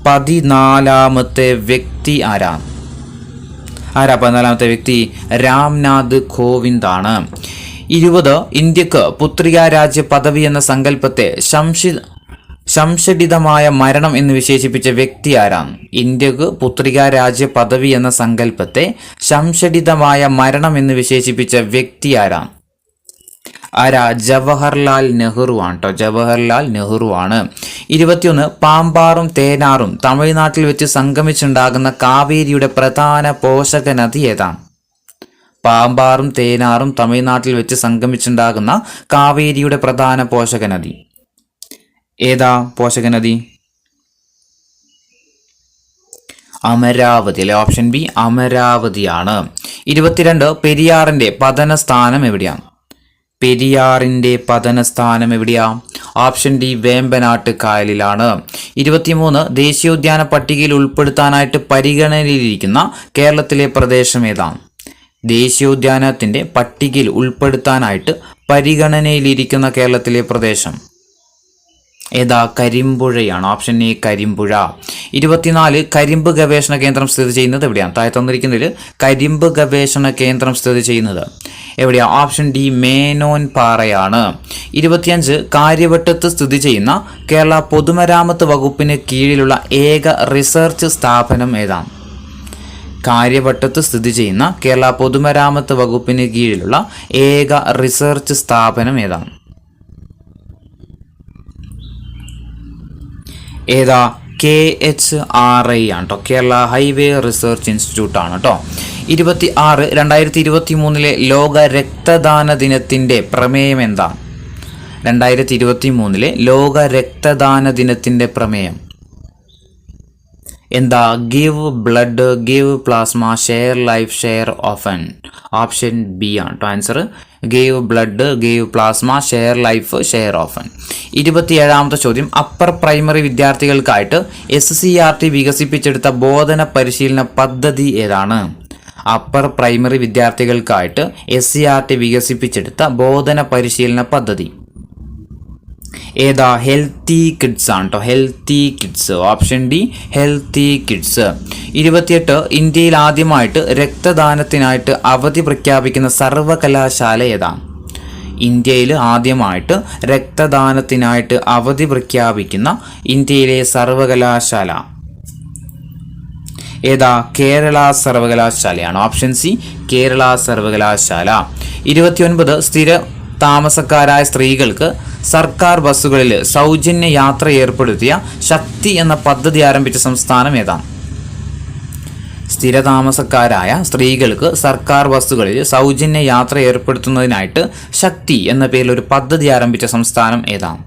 14ാമത്തെ വ്യക്തി ആരാ? 14ാമത്തെ വ്യക്തി? രാംനാഥ് കോവിന്ദ് ആണ്. 20, ഇന്ത്യക്ക് പുത്രികാ രാജ്യ പദവി എന്ന സങ്കല്പത്തെ സംശഡിതമായ മരണം എന്ന് വിശേഷിപ്പിച്ച വ്യക്തി ആരാണ്? ഇന്ത്യക്ക് പുത്രികാ രാജ്യ പദവി എന്ന സങ്കല്പത്തെ സംശഡിതമായ മരണം എന്ന് വിശേഷിപ്പിച്ച വ്യക്തി ആരാണ്? ജവഹർലാൽ നെഹ്റു ആണ് കേട്ടോ. ജവഹർലാൽ നെഹ്റു ആണ്. 21, പാമ്പാറും തേനാറും തമിഴ്നാട്ടിൽ വെച്ച് സംഗമിച്ചുണ്ടാകുന്ന കാവേരിയുടെ പ്രധാന പോഷക നദി ഏതാണ്? പാമ്പാറും തേനാറും തമിഴ്നാട്ടിൽ വെച്ച് സംഗമിച്ചുണ്ടാകുന്ന കാവേരിയുടെ പ്രധാന പോഷക നദി പോഷക നദി? അമരാവതി അല്ലെ. Option B അമരാവതിയാണ്. 22, പെരിയാറിന്റെ പതനസ്ഥാനം എവിടെയാണ്? പെരിയാറിന്റെ പതനസ്ഥാനം എവിടെയാ? ഓപ്ഷൻ ഡി വേമ്പനാട്ട് കായലിലാണ്. 23, ദേശീയോദ്യാന പട്ടികയിൽ ഉൾപ്പെടുത്താനായിട്ട് പരിഗണനയിലിരിക്കുന്ന കേരളത്തിലെ പ്രദേശം ഏതാണ്? ദേശീയോദ്യാനത്തിന്റെ പട്ടികയിൽ ഉൾപ്പെടുത്താനായിട്ട് പരിഗണനയിലിരിക്കുന്ന കേരളത്തിലെ പ്രദേശം കരിമ്പുഴയാണ്. Option A Karimpuzha. 24, കരിമ്പ് ഗവേഷണ കേന്ദ്രം സ്ഥിതി ചെയ്യുന്നത് എവിടെയാണ്? താഴെ തന്നിരിക്കുന്നതിൽ കരിമ്പ് ഗവേഷണ കേന്ദ്രം സ്ഥിതി ചെയ്യുന്നത് എവിടെയാണ്? ഓപ്ഷൻ ഡി മേനോൻ പാറയാണ്. 25, കാര്യവട്ടത്ത് സ്ഥിതി ചെയ്യുന്ന കേരള പൊതുമരാമത്ത് വകുപ്പിന് കീഴിലുള്ള ഏക റിസർച്ച് സ്ഥാപനം ഏതാണ്? കാര്യവട്ടത്ത് സ്ഥിതി ചെയ്യുന്ന കേരള പൊതുമരാമത്ത് വകുപ്പിന് കീഴിലുള്ള ഏക റിസർച്ച് സ്ഥാപനം ഏതാണ്? KHRI ആണ് കേട്ടോ. കേരള ഹൈവേ റിസർച്ച് ഇൻസ്റ്റിറ്റ്യൂട്ട് ആണ് കേട്ടോ. 26, 2023 ലോക രക്തദാന ദിനത്തിന്റെ പ്രമേയം എന്താണ്? 2023 ലോക രക്തദാന ദിനത്തിന്റെ പ്രമേയം give blood, give plasma, share life, share often. Option B ആണ് കേട്ടോ answer. Give blood, give plasma, share life, share often. 27ാമത്തെ ചോദ്യം, അപ്പർ പ്രൈമറി വിദ്യാർത്ഥികൾക്കായിട്ട് SCERT വികസിപ്പിച്ചെടുത്ത ബോധന പരിശീലന പദ്ധതി ഏതാണ്? അപ്പർ പ്രൈമറി വിദ്യാർത്ഥികൾക്കായിട്ട് SCERT വികസിപ്പിച്ചെടുത്ത ബോധന പരിശീലന പദ്ധതി? ഏതാ? ഹെൽത്തി കിഡ്സ് ആണ് കേട്ടോ. Healthy kids. Option D healthy kids. 28 ഇന്ത്യയിൽ ആദ്യമായിട്ട് രക്തദാനത്തിനായിട്ട് അവധി പ്രഖ്യാപിക്കുന്ന സർവകലാശാല ഏതാണ്? ഇന്ത്യയിൽ ആദ്യമായിട്ട് രക്തദാനത്തിനായിട്ട് അവധി പ്രഖ്യാപിക്കുന്ന ഇന്ത്യയിലെ സർവകലാശാല ഏതാ? കേരള സർവകലാശാലയാണ്. ഓപ്ഷൻ സി കേരള സർവകലാശാല. 29 സ്ഥിര താമസക്കാരായ സ്ത്രീകൾക്ക് സർക്കാർ ബസ്സുകളിൽ സൗജന്യ യാത്ര ഏർപ്പെടുത്തിയ ശക്തി എന്ന പദ്ധതി ആരംഭിച്ച സംസ്ഥാനം ഏതാണ്? സ്ഥിരതാമസക്കാരായ സ്ത്രീകൾക്ക് സർക്കാർ ബസ്സുകളിൽ സൗജന്യ യാത്ര ഏർപ്പെടുത്തുന്നതിനായിട്ട് ശക്തി എന്ന പേരിൽ ഒരു പദ്ധതി ആരംഭിച്ച സംസ്ഥാനം ഏതാണ്?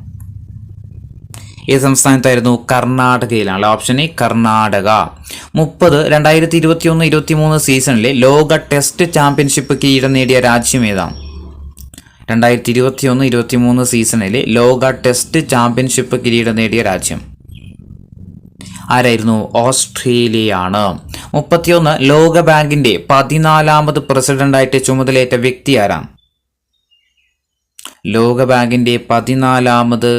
ഏത് സംസ്ഥാനത്തായിരുന്നു? കർണാടകയിലാണ്. Option A Karnataka. 30 2021-23 സീസണിലെ ലോക ടെസ്റ്റ് ചാമ്പ്യൻഷിപ്പ് കിരീടം നേടിയ രാജ്യം ഏതാണ്? 2021-23 സീസണിലെ ലോക ടെസ്റ്റ് ചാമ്പ്യൻഷിപ്പ് കിരീടം നേടിയ രാജ്യം ആരായിരുന്നു? ഓസ്ട്രേലിയയാണ്. 31 ലോക ബാങ്കിന്റെ 14ാമത് പ്രസിഡന്റായിട്ട് ചുമതലയേറ്റ വ്യക്തി ആരാണ്? ലോക ബാങ്കിന്റെ 14ാമത്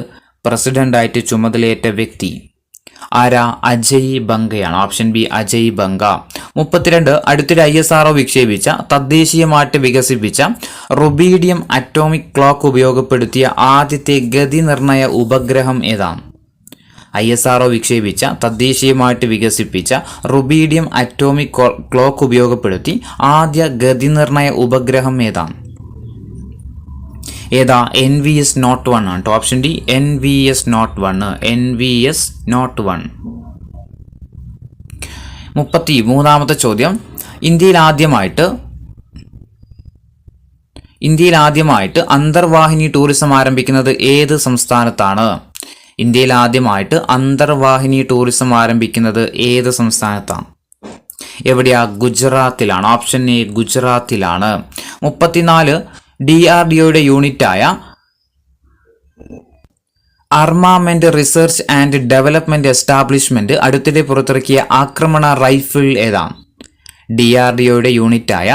പ്രസിഡന്റായിട്ട് ചുമതലയേറ്റ വ്യക്തി ആരാ? അജയ് ബംഗയാണ്. Option B Ajay Banga. 32 അടുത്തിടെ ISRO വിക്ഷേപിച്ച തദ്ദേശീയമായിട്ട് വികസിപ്പിച്ച റുബീഡിയം അറ്റോമിക് ക്ലോക്ക് ഉപയോഗപ്പെടുത്തിയ ആദ്യത്തെ ഗതി നിർണയ ഉപഗ്രഹം ഏതാണ്? ISRO വിക്ഷേപിച്ച തദ്ദേശീയമായിട്ട് വികസിപ്പിച്ച റുബീഡിയം അറ്റോമിക് ക്ലോക്ക് ഉപയോഗപ്പെടുത്തി ആദ്യ ഗതി നിർണയ ഉപഗ്രഹം ഏതാണ്? ഏതാ? NVS Note 1 ആണ്. Option D NVS Note 1. NVS Note 1. 33ാമത്തെ ചോദ്യം, ഇന്ത്യയിൽ ആദ്യമായിട്ട് അന്തർവാഹിനി ടൂറിസം ആരംഭിക്കുന്നത് ഏത് സംസ്ഥാനത്താണ്? ഇന്ത്യയിൽ ആദ്യമായിട്ട് അന്തർവാഹിനി ടൂറിസം ആരംഭിക്കുന്നത് ഏത് സംസ്ഥാനത്താണ്? എവിടെയാ? ഗുജറാത്തിലാണ്. ഓപ്ഷൻ എ ഗുജറാത്തിലാണ്. 34 DRDOയുടെ യൂണിറ്റായ armament research and development establishment അടുത്തിടെ പുറത്തിറക്കിയ ആക്രമണ റൈഫിൾ ഏതാണ്? DRDOയുടെ യൂണിറ്റായ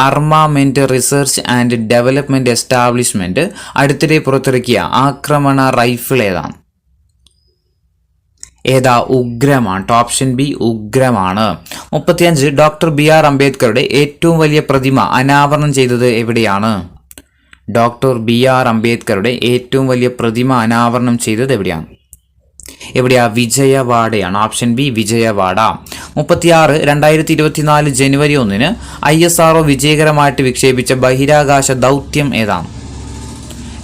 armament research and development establishment അടുത്തിടെ പുറത്തിറക്കിയ ആക്രമണ റൈഫിൾ ഏതാണ്? ഏതാ? ഉഗ്രമാണ്. ഓപ്ഷൻ ബി ഉഗ്രമാണ്. 35 ഡോക്ടർ BR അംബേദ്കറുടെ ഏറ്റവും വലിയ പ്രതിമ അനാവരണം ചെയ്തത് എവിടെയാണ്? ഡോക്ടർ BR അംബേദ്കറുടെ ഏറ്റവും വലിയ പ്രതിമ അനാവരണം ചെയ്തത് എവിടെയാണ്? വിജയവാഡയാണ്. Option B Vijayawada. 36 2024 ജനുവരി 1 ISRO വിജയകരമായിട്ട് വിക്ഷേപിച്ച ബഹിരാകാശ ദൗത്യം ഏതാണ്?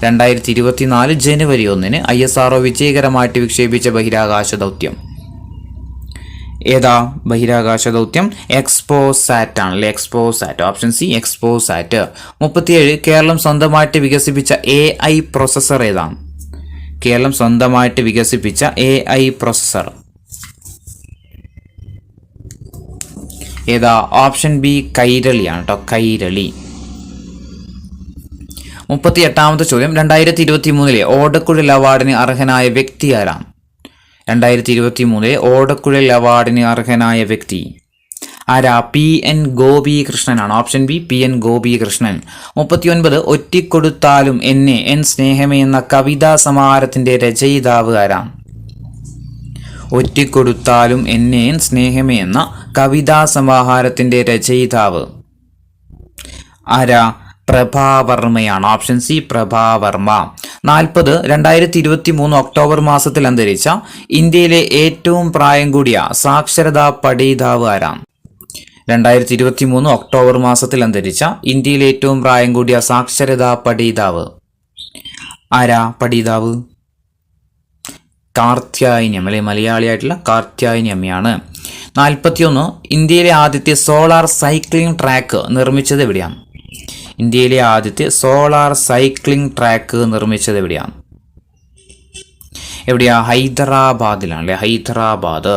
2024 ജനുവരി 1 ISRO വിജയകരമായിട്ട് വിക്ഷേപിച്ച ബഹിരാകാശ ദൗത്യം ഏതാ? ബഹിരാകാശ ദൗത്യം എക്സ്പോസാറ്റ് ആണല്ലേ. എക്സ്പോസാറ്റ്. Option C XPoSat. 37 കേരളം സ്വന്തമായിട്ട് വികസിപ്പിച്ച AI പ്രൊസസർ ഏതാണ്? കേരളം സ്വന്തമായിട്ട് വികസിപ്പിച്ച AI പ്രൊസസർ ഏതാ? ഓപ്ഷൻ ബി കൈരളിയാണ് കേട്ടോ. കൈരളി. 38ാമത്തെ ചോദ്യം, 2023 ഓടക്കുഴൽ അവാർഡിന് അർഹനായ വ്യക്തി ആരാണ്? 2023 ഓടക്കുഴൽ അവാർഡിന് അർഹനായ വ്യക്തി ആരാ? PN ഗോപികൃഷ്ണനാണ്. ഓപ്ഷൻ ബി PN ഗോപികൃഷ്ണൻ. 39 ഒറ്റിക്കൊടുത്താലും എന്നെ എൻ സ്നേഹമേ എന്ന കവിതാ സമാഹാരത്തിന്റെ രചയിതാവ് ആരാണ്? ഒറ്റിക്കൊടുത്താലും എന്നെ എൻ സ്നേഹമേ എന്ന കവിതാ സമാഹാരത്തിന്റെ രചയിതാവ് ആരാ? പ്രഭാവർമ്മയാണ്. Option C Prabha Varma. 40 2023 ഒക്ടോബർ മാസത്തിൽ അന്തരിച്ച ഇന്ത്യയിലെ ഏറ്റവും പ്രായം കൂടിയ സാക്ഷരതാ പഠിതാവ് ആരാണ്? 2023 ഒക്ടോബർ മാസത്തിൽ അന്തരിച്ച ഇന്ത്യയിലെ ഏറ്റവും പ്രായം കൂടിയ സാക്ഷരതാ പഠിതാവ് ആരാ? പഠിതാവ് കാർത്യായനിയം അല്ലെ, മലയാളിയായിട്ടുള്ള കാർത്യായനിയമ്മയാണ്. 41 ഇന്ത്യയിലെ ആദ്യത്തെ സോളാർ സൈക്ലിംഗ് ട്രാക്ക് നിർമ്മിച്ചത് എവിടെയാണ്? ഇന്ത്യയിലെ ആദ്യത്തെ സോളാർ സൈക്ലിംഗ് ട്രാക്ക് നിർമ്മിച്ചത് എവിടെയാണ്? ഹൈദരാബാദിലാണ് അല്ലെ. ഹൈദരാബാദ്.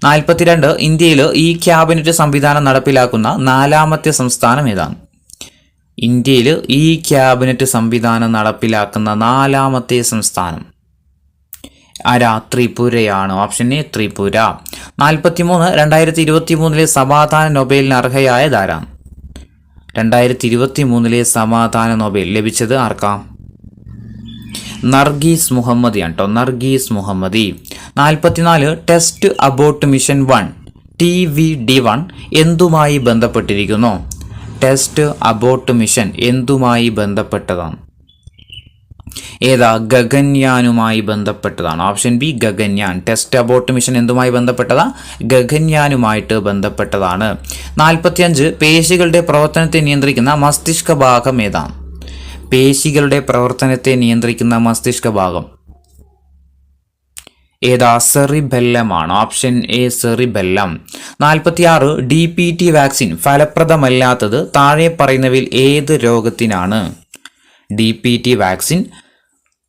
42 ഇന്ത്യയിൽ ക്യാബിനറ്റ് സംവിധാനം നടപ്പിലാക്കുന്ന 4ാമത്തെ സംസ്ഥാനം ഏതാണ്? ഇന്ത്യയിൽ ക്യാബിനറ്റ് സംവിധാനം നടപ്പിലാക്കുന്ന 4ാമത്തെ സംസ്ഥാനം ആരാ? ത്രിപുരയാണ്. Option A Tripura. 43 2023 സമാധാന നൊബേലിന് അർഹയായതാരാണ്? 2023 സമാധാന നോബൽ ലഭിച്ചത് ആർക്കാ? നർഗീസ് മുഹമ്മദിയാണ് കേട്ടോ, Nargis Mohammadi. 44 test abort mission 1 TVD1 എന്തുമായി ബന്ധപ്പെട്ടിരിക്കുന്നു? ടെസ്റ്റ് അബോട്ട് മിഷൻ എന്തുമായി ബന്ധപ്പെട്ടതാണ്? ഏതാ? ഗഗൻയാനുമായി ബന്ധപ്പെട്ടതാണ്. Option B Gaganyaan. Test abort mission എന്തുമായി ബന്ധപ്പെട്ടതാ? ഗഗൻയാനുമായിട്ട് ബന്ധപ്പെട്ടതാണ്. 45 പേശികളുടെ പ്രവർത്തനത്തെ നിയന്ത്രിക്കുന്ന മസ്തിഷ്ക ഭാഗം ഏതാണ്? പേശികളുടെ പ്രവർത്തനത്തെ നിയന്ത്രിക്കുന്ന മസ്തിഷ്ക ഭാഗം ഏതാ? സെറിബെല്ലമാണ്. Option A cerebellum. 46 DPT vaccine ഫലപ്രദമല്ലാത്തത് താഴെ പറയുന്നവയിൽ ഏത് രോഗത്തിനാണ്? DPT വാക്സിൻ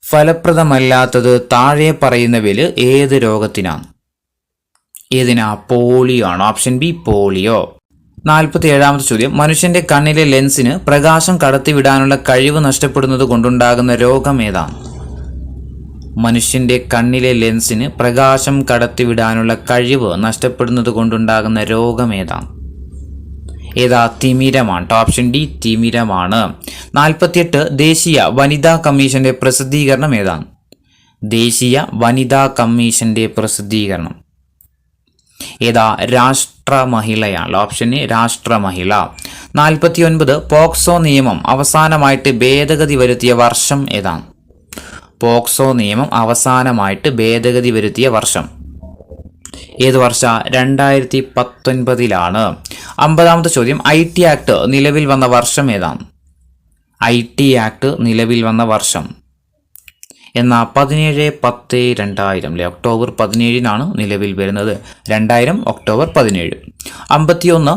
ഫലപ്രദമല്ലാത്തത് താഴെ പറയുന്നവയിൽ ഏത് രോഗത്തിനാണ്? ഏതിനാ? പോളിയോ ആണ്. Option B polio. 47 ചോദ്യം, മനുഷ്യന്റെ കണ്ണിലെ ലെൻസിന് പ്രകാശം കടത്തിവിടാനുള്ള കഴിവ് നഷ്ടപ്പെടുന്നത് കൊണ്ടുണ്ടാകുന്ന രോഗം ഏതാണ്? മനുഷ്യന്റെ കണ്ണിലെ ലെൻസിന് പ്രകാശം കടത്തിവിടാനുള്ള കഴിവ് നഷ്ടപ്പെടുന്നത് കൊണ്ടുണ്ടാകുന്ന രോഗം ഏതാണ്? ഏതാ? തിമിരമാണ്. Option D തിമിരമാണ്. 48 ദേശീയ വനിതാ കമ്മീഷന്റെ പ്രസിദ്ധീകരണം ഏതാണ്? ദേശീയ വനിതാ കമ്മീഷന്റെ പ്രസിദ്ധീകരണം ഏതാ? രാഷ്ട്ര മഹിളയാണ്. ഓപ്ഷൻ എ രാഷ്ട്ര മഹിള. 49 പോക്സോ നിയമം അവസാനമായിട്ട് ഭേദഗതി വരുത്തിയ വർഷം ഏതാണ്? പോക്സോ നിയമം അവസാനമായിട്ട് ഭേദഗതി വരുത്തിയ വർഷം ഏത് വർഷ? 2019 50 ചോദ്യം, IT ആക്ട് നിലവിൽ വന്ന വർഷം ഏതാണ്? IT ആക്ട് നിലവിൽ വന്ന വർഷം എന്നാ 17/10/2000 അല്ലെ, ഒക്ടോബർ 17 നിലവിൽ വരുന്നത്. 2000 ഒക്ടോബർ 17. 51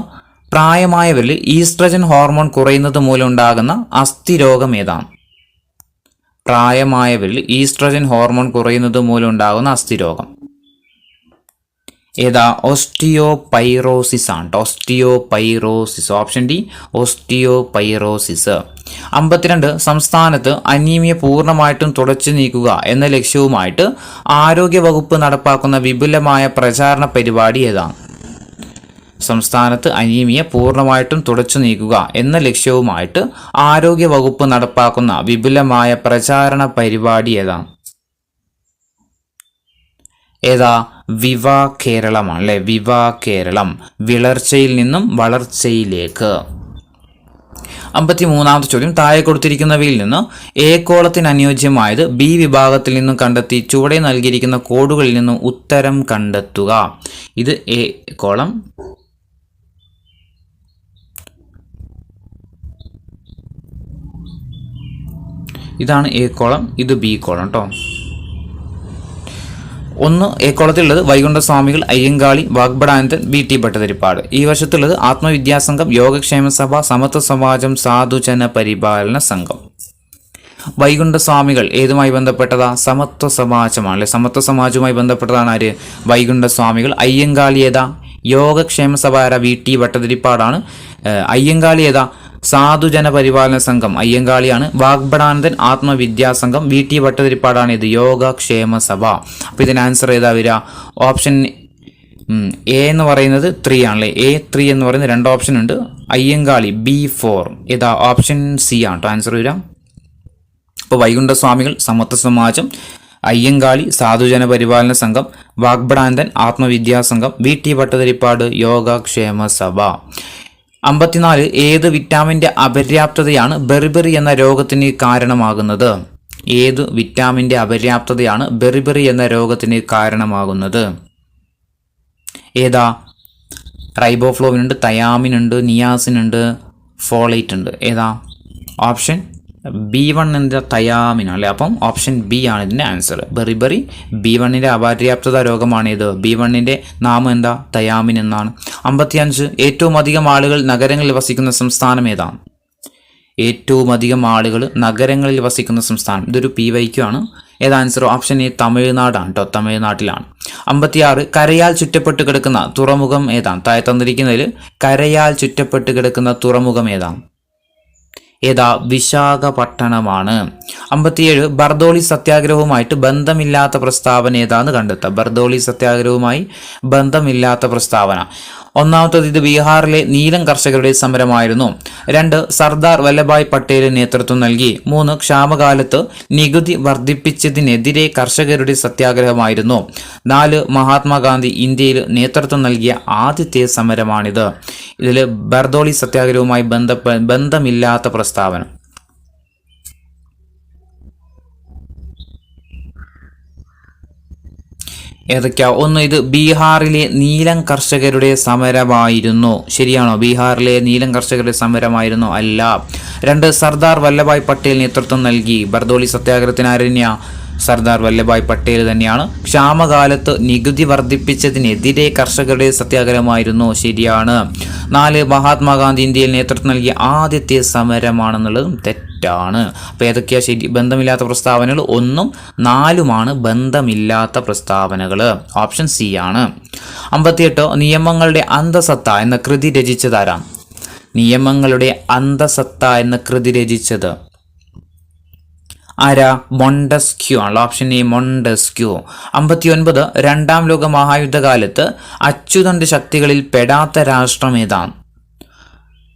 പ്രായമായവരിൽ ഈസ്ട്രജൻ ഹോർമോൺ കുറയുന്നത് മൂലം ഉണ്ടാകുന്ന അസ്ഥിരോഗം ഏതാണ്? പ്രായമായവരിൽ ഈസ്ട്രജൻ ഹോർമോൺ കുറയുന്നത് മൂലം ഉണ്ടാകുന്ന അസ്ഥിരോഗം ഏതാ? ഓസ്റ്റിയോപൈറോസിസ് ആണ്. ഓസ്റ്റിയോപൈറോസിസ്. Option D ഓസ്റ്റിയോപൈറോസിസ്. 52 സംസ്ഥാനത്ത് അനീമിയ പൂർണ്ണമായിട്ടും തുടച്ചു നീക്കുക എന്ന ലക്ഷ്യവുമായിട്ട് ആരോഗ്യ വകുപ്പ് നടപ്പാക്കുന്ന വിപുലമായ പ്രചാരണ പരിപാടി ഏതാണ്? സംസ്ഥാനത്ത് അനീമിയ പൂർണ്ണമായിട്ടും തുടച്ചു നീക്കുക എന്ന ലക്ഷ്യവുമായിട്ട് ആരോഗ്യ വകുപ്പ് നടപ്പാക്കുന്ന വിപുലമായ പ്രചാരണ പരിപാടി ഏതാണ്? ഏതാ? വിവാ കേരളമാണ് അല്ലെ, വിവാ കേരളം. വിളർച്ചയിൽ നിന്നും വളർച്ചയിലേക്ക്. 53 ചോദ്യം, താഴെ കൊടുത്തിരിക്കുന്നവയിൽ നിന്ന് എ കോളത്തിന് അനുയോജ്യമായത് ബി വിഭാഗത്തിൽ നിന്നും കണ്ടെത്തി ചുവടെ നൽകിയിരിക്കുന്ന കോഡുകളിൽ നിന്നും ഉത്തരം കണ്ടെത്തുക. ഇത് എ കോളം, ഇതാണ് എ കോളം, ഇത് ബി കോളം കേട്ടോ. 1 എ കോളത്തിലുള്ളത് വൈകുണ്ഠസ്വാമികൾ, അയ്യങ്കാളി, വാഗ്ബടാനന്ദൻ, BT ഭട്ടതിരിപ്പാട്. ഈ വശത്തുള്ളത് ആത്മവിദ്യാസംഘം, യോഗക്ഷേമ സഭ, സമത്വ സമാജം, സാധുജന പരിപാലന സംഘം. വൈകുണ്ഠസ്വാമികൾ ഏതുമായി ബന്ധപ്പെട്ടതാ? സമത്വ സമാജമാണ് അല്ലെ, സമത്വ സമാജവുമായി ബന്ധപ്പെട്ടതാണ് ആര്? വൈകുണ്ഠസ്വാമികൾ. അയ്യങ്കാളി ഏതാ? യോഗക്ഷേമ സഭ ആരാ? VT ഭട്ടതിരിപ്പാടാണ്. അയ്യങ്കാളി ഏതാ? സാധുജന പരിപാലന സംഘം, അയ്യങ്കാളിയാണ്. വാഗ്ബടാനന്ദൻ ആത്മവിദ്യാസംഘം, VT ഭട്ടതിരിപ്പാടാണ്. ഇത് യോഗക്ഷേമ സഭ. അപ്പൊ ഇതിന് ആൻസർ ഏതാ വരിക? ഓപ്ഷൻ എ എന്ന് പറയുന്നത് 3 ആണല്ലേ. A3 എന്ന് പറയുന്നത് 2 ഓപ്ഷൻ ഉണ്ട്. അയ്യങ്കാളി B4 ഏതാ? ഓപ്ഷൻ സി ആണ് കേട്ടോ ആൻസർ വരിക. അപ്പോൾ വൈകുണ്ഠസ്വാമികൾ സമത്വ സമാജം, അയ്യങ്കാളി സാധുജന പരിപാലന സംഘം, വാഗ്ബടാനന്ദൻ ആത്മവിദ്യാസംഘം, VT ഭട്ടതിരിപ്പാട് യോഗക്ഷേമ സഭ. 54 ഏത് വിറ്റാമിൻ്റെ അപര്യാപ്തതയാണ് ബെറിബെറി എന്ന രോഗത്തിന് കാരണമാകുന്നത്? ഏത് വിറ്റാമിൻ്റെ അപര്യാപ്തതയാണ് ബെറിബെറി എന്ന രോഗത്തിന് കാരണമാകുന്നത്? ഏതാ? റൈബോഫ്ലോവിൻ ഉണ്ട്, തയാമിൻ ഉണ്ട്, നിയാസിൻ ഉണ്ട്, ഫോളേറ്റ് ഉണ്ട്. ഏതാ? ഓപ്ഷൻ B1 എന്താ? തയാമിൻ അല്ലേ. അപ്പം ഓപ്ഷൻ ബി ആണ് ഇതിൻ്റെ ആൻസർ. ബെറിബെറി B1ൻ്റെ അപര്യാപ്തത രോഗമാണ് ഇത്. B1ൻ്റെ നാമം എന്താ? തയാമിൻ എന്നാണ്. 55 ഏറ്റവും അധികം ആളുകൾ നഗരങ്ങളിൽ വസിക്കുന്ന സംസ്ഥാനം ഏതാണ്? ഏറ്റവും അധികം ആളുകൾ നഗരങ്ങളിൽ വസിക്കുന്ന സംസ്ഥാനം, ഇതൊരു PYQ ആണ്. ഏതാ ആൻസർ? ഓപ്ഷൻ എ തമിഴ്നാടാണ് കേട്ടോ, തമിഴ്നാട്ടിലാണ്. 56 കരയാൽ ചുറ്റപ്പെട്ട് കിടക്കുന്ന തുറമുഖം ഏതാണ്? താഴെ തന്നിരിക്കുന്നതിൽ കരയാൽ ചുറ്റപ്പെട്ട് കിടക്കുന്ന തുറമുഖം ഏതാണ്? ഏതാ? വിശാഖപട്ടണമാണ്. 57 ബർദോളി സത്യാഗ്രഹവുമായിട്ട് ബന്ധമില്ലാത്ത പ്രസ്താവന ഏതാന്ന് കണ്ടെത്തുക. ബർദോളി സത്യാഗ്രഹവുമായി ബന്ധമില്ലാത്ത പ്രസ്താവന. ഒന്നാമത്തത് ഇത് ബീഹാറിലെ നീലം കർഷകരുടെ സമരമായിരുന്നു. 2 സർദാർ വല്ലഭായ് പട്ടേൽ നേതൃത്വം നൽകി. 3 ക്ഷാമകാലത്ത് നികുതി വർദ്ധിപ്പിച്ചതിനെതിരെ കർഷകരുടെ സത്യാഗ്രഹമായിരുന്നു. 4 മഹാത്മാഗാന്ധി ഇന്ത്യയിൽ നേതൃത്വം നൽകിയ ആദ്യത്തെ സമരമാണിത്. ഇതിൽ ബർദോളി സത്യാഗ്രഹവുമായി ബന്ധമില്ലാത്ത പ്രസ്താവന. ഏതൊക്കെയാ? 1 ഇത് ബീഹാറിലെ നീലം കർഷകരുടെ സമരമായിരുന്നു. ശരിയാണോ? ബീഹാറിലെ നീലം കർഷകരുടെ സമരമായിരുന്നു? അല്ല. 2 സർദാർ വല്ലഭായ് പട്ടേൽ നേതൃത്വം നൽകി. ബർദോളി സത്യാഗ്രഹത്തിന് ആരണ്യ? സർദാർ വല്ലഭായ് പട്ടേൽ തന്നെയാണ്. ക്ഷാമകാലത്ത് നികുതി വർദ്ധിപ്പിച്ചതിനെതിരെ കർഷകരുടെ സത്യാഗ്രഹമായിരുന്നു. ശരിയാണ്. 4 മഹാത്മാഗാന്ധി ഇന്ത്യയിൽ നേതൃത്വം നൽകിയ ആദ്യത്തെ സമരമാണെന്നുള്ളതും തെറ്റാണ്. അപ്പോൾ ഏതൊക്കെയാ ശരി? ബന്ധമില്ലാത്ത പ്രസ്താവനകൾ 1ഉം 4ഉമാണ് ബന്ധമില്ലാത്ത പ്രസ്താവനകൾ. ഓപ്ഷൻ സി ആണ്. 58 നിയമങ്ങളുടെ അന്തസത്ത എന്ന കൃതി രചിച്ചതാരാ? നിയമങ്ങളുടെ അന്തസത്ത എന്ന കൃതി രചിച്ചത് ആരാ? മൊണ്ടസ്ക്യൂ ആണ്. Option A Montesquieu. 59 രണ്ടാം ലോക മഹായുദ്ധകാലത്ത് അച്ചുതണ്ട് ശക്തികളിൽ പെടാത്ത രാഷ്ട്രം ഏതാണ്?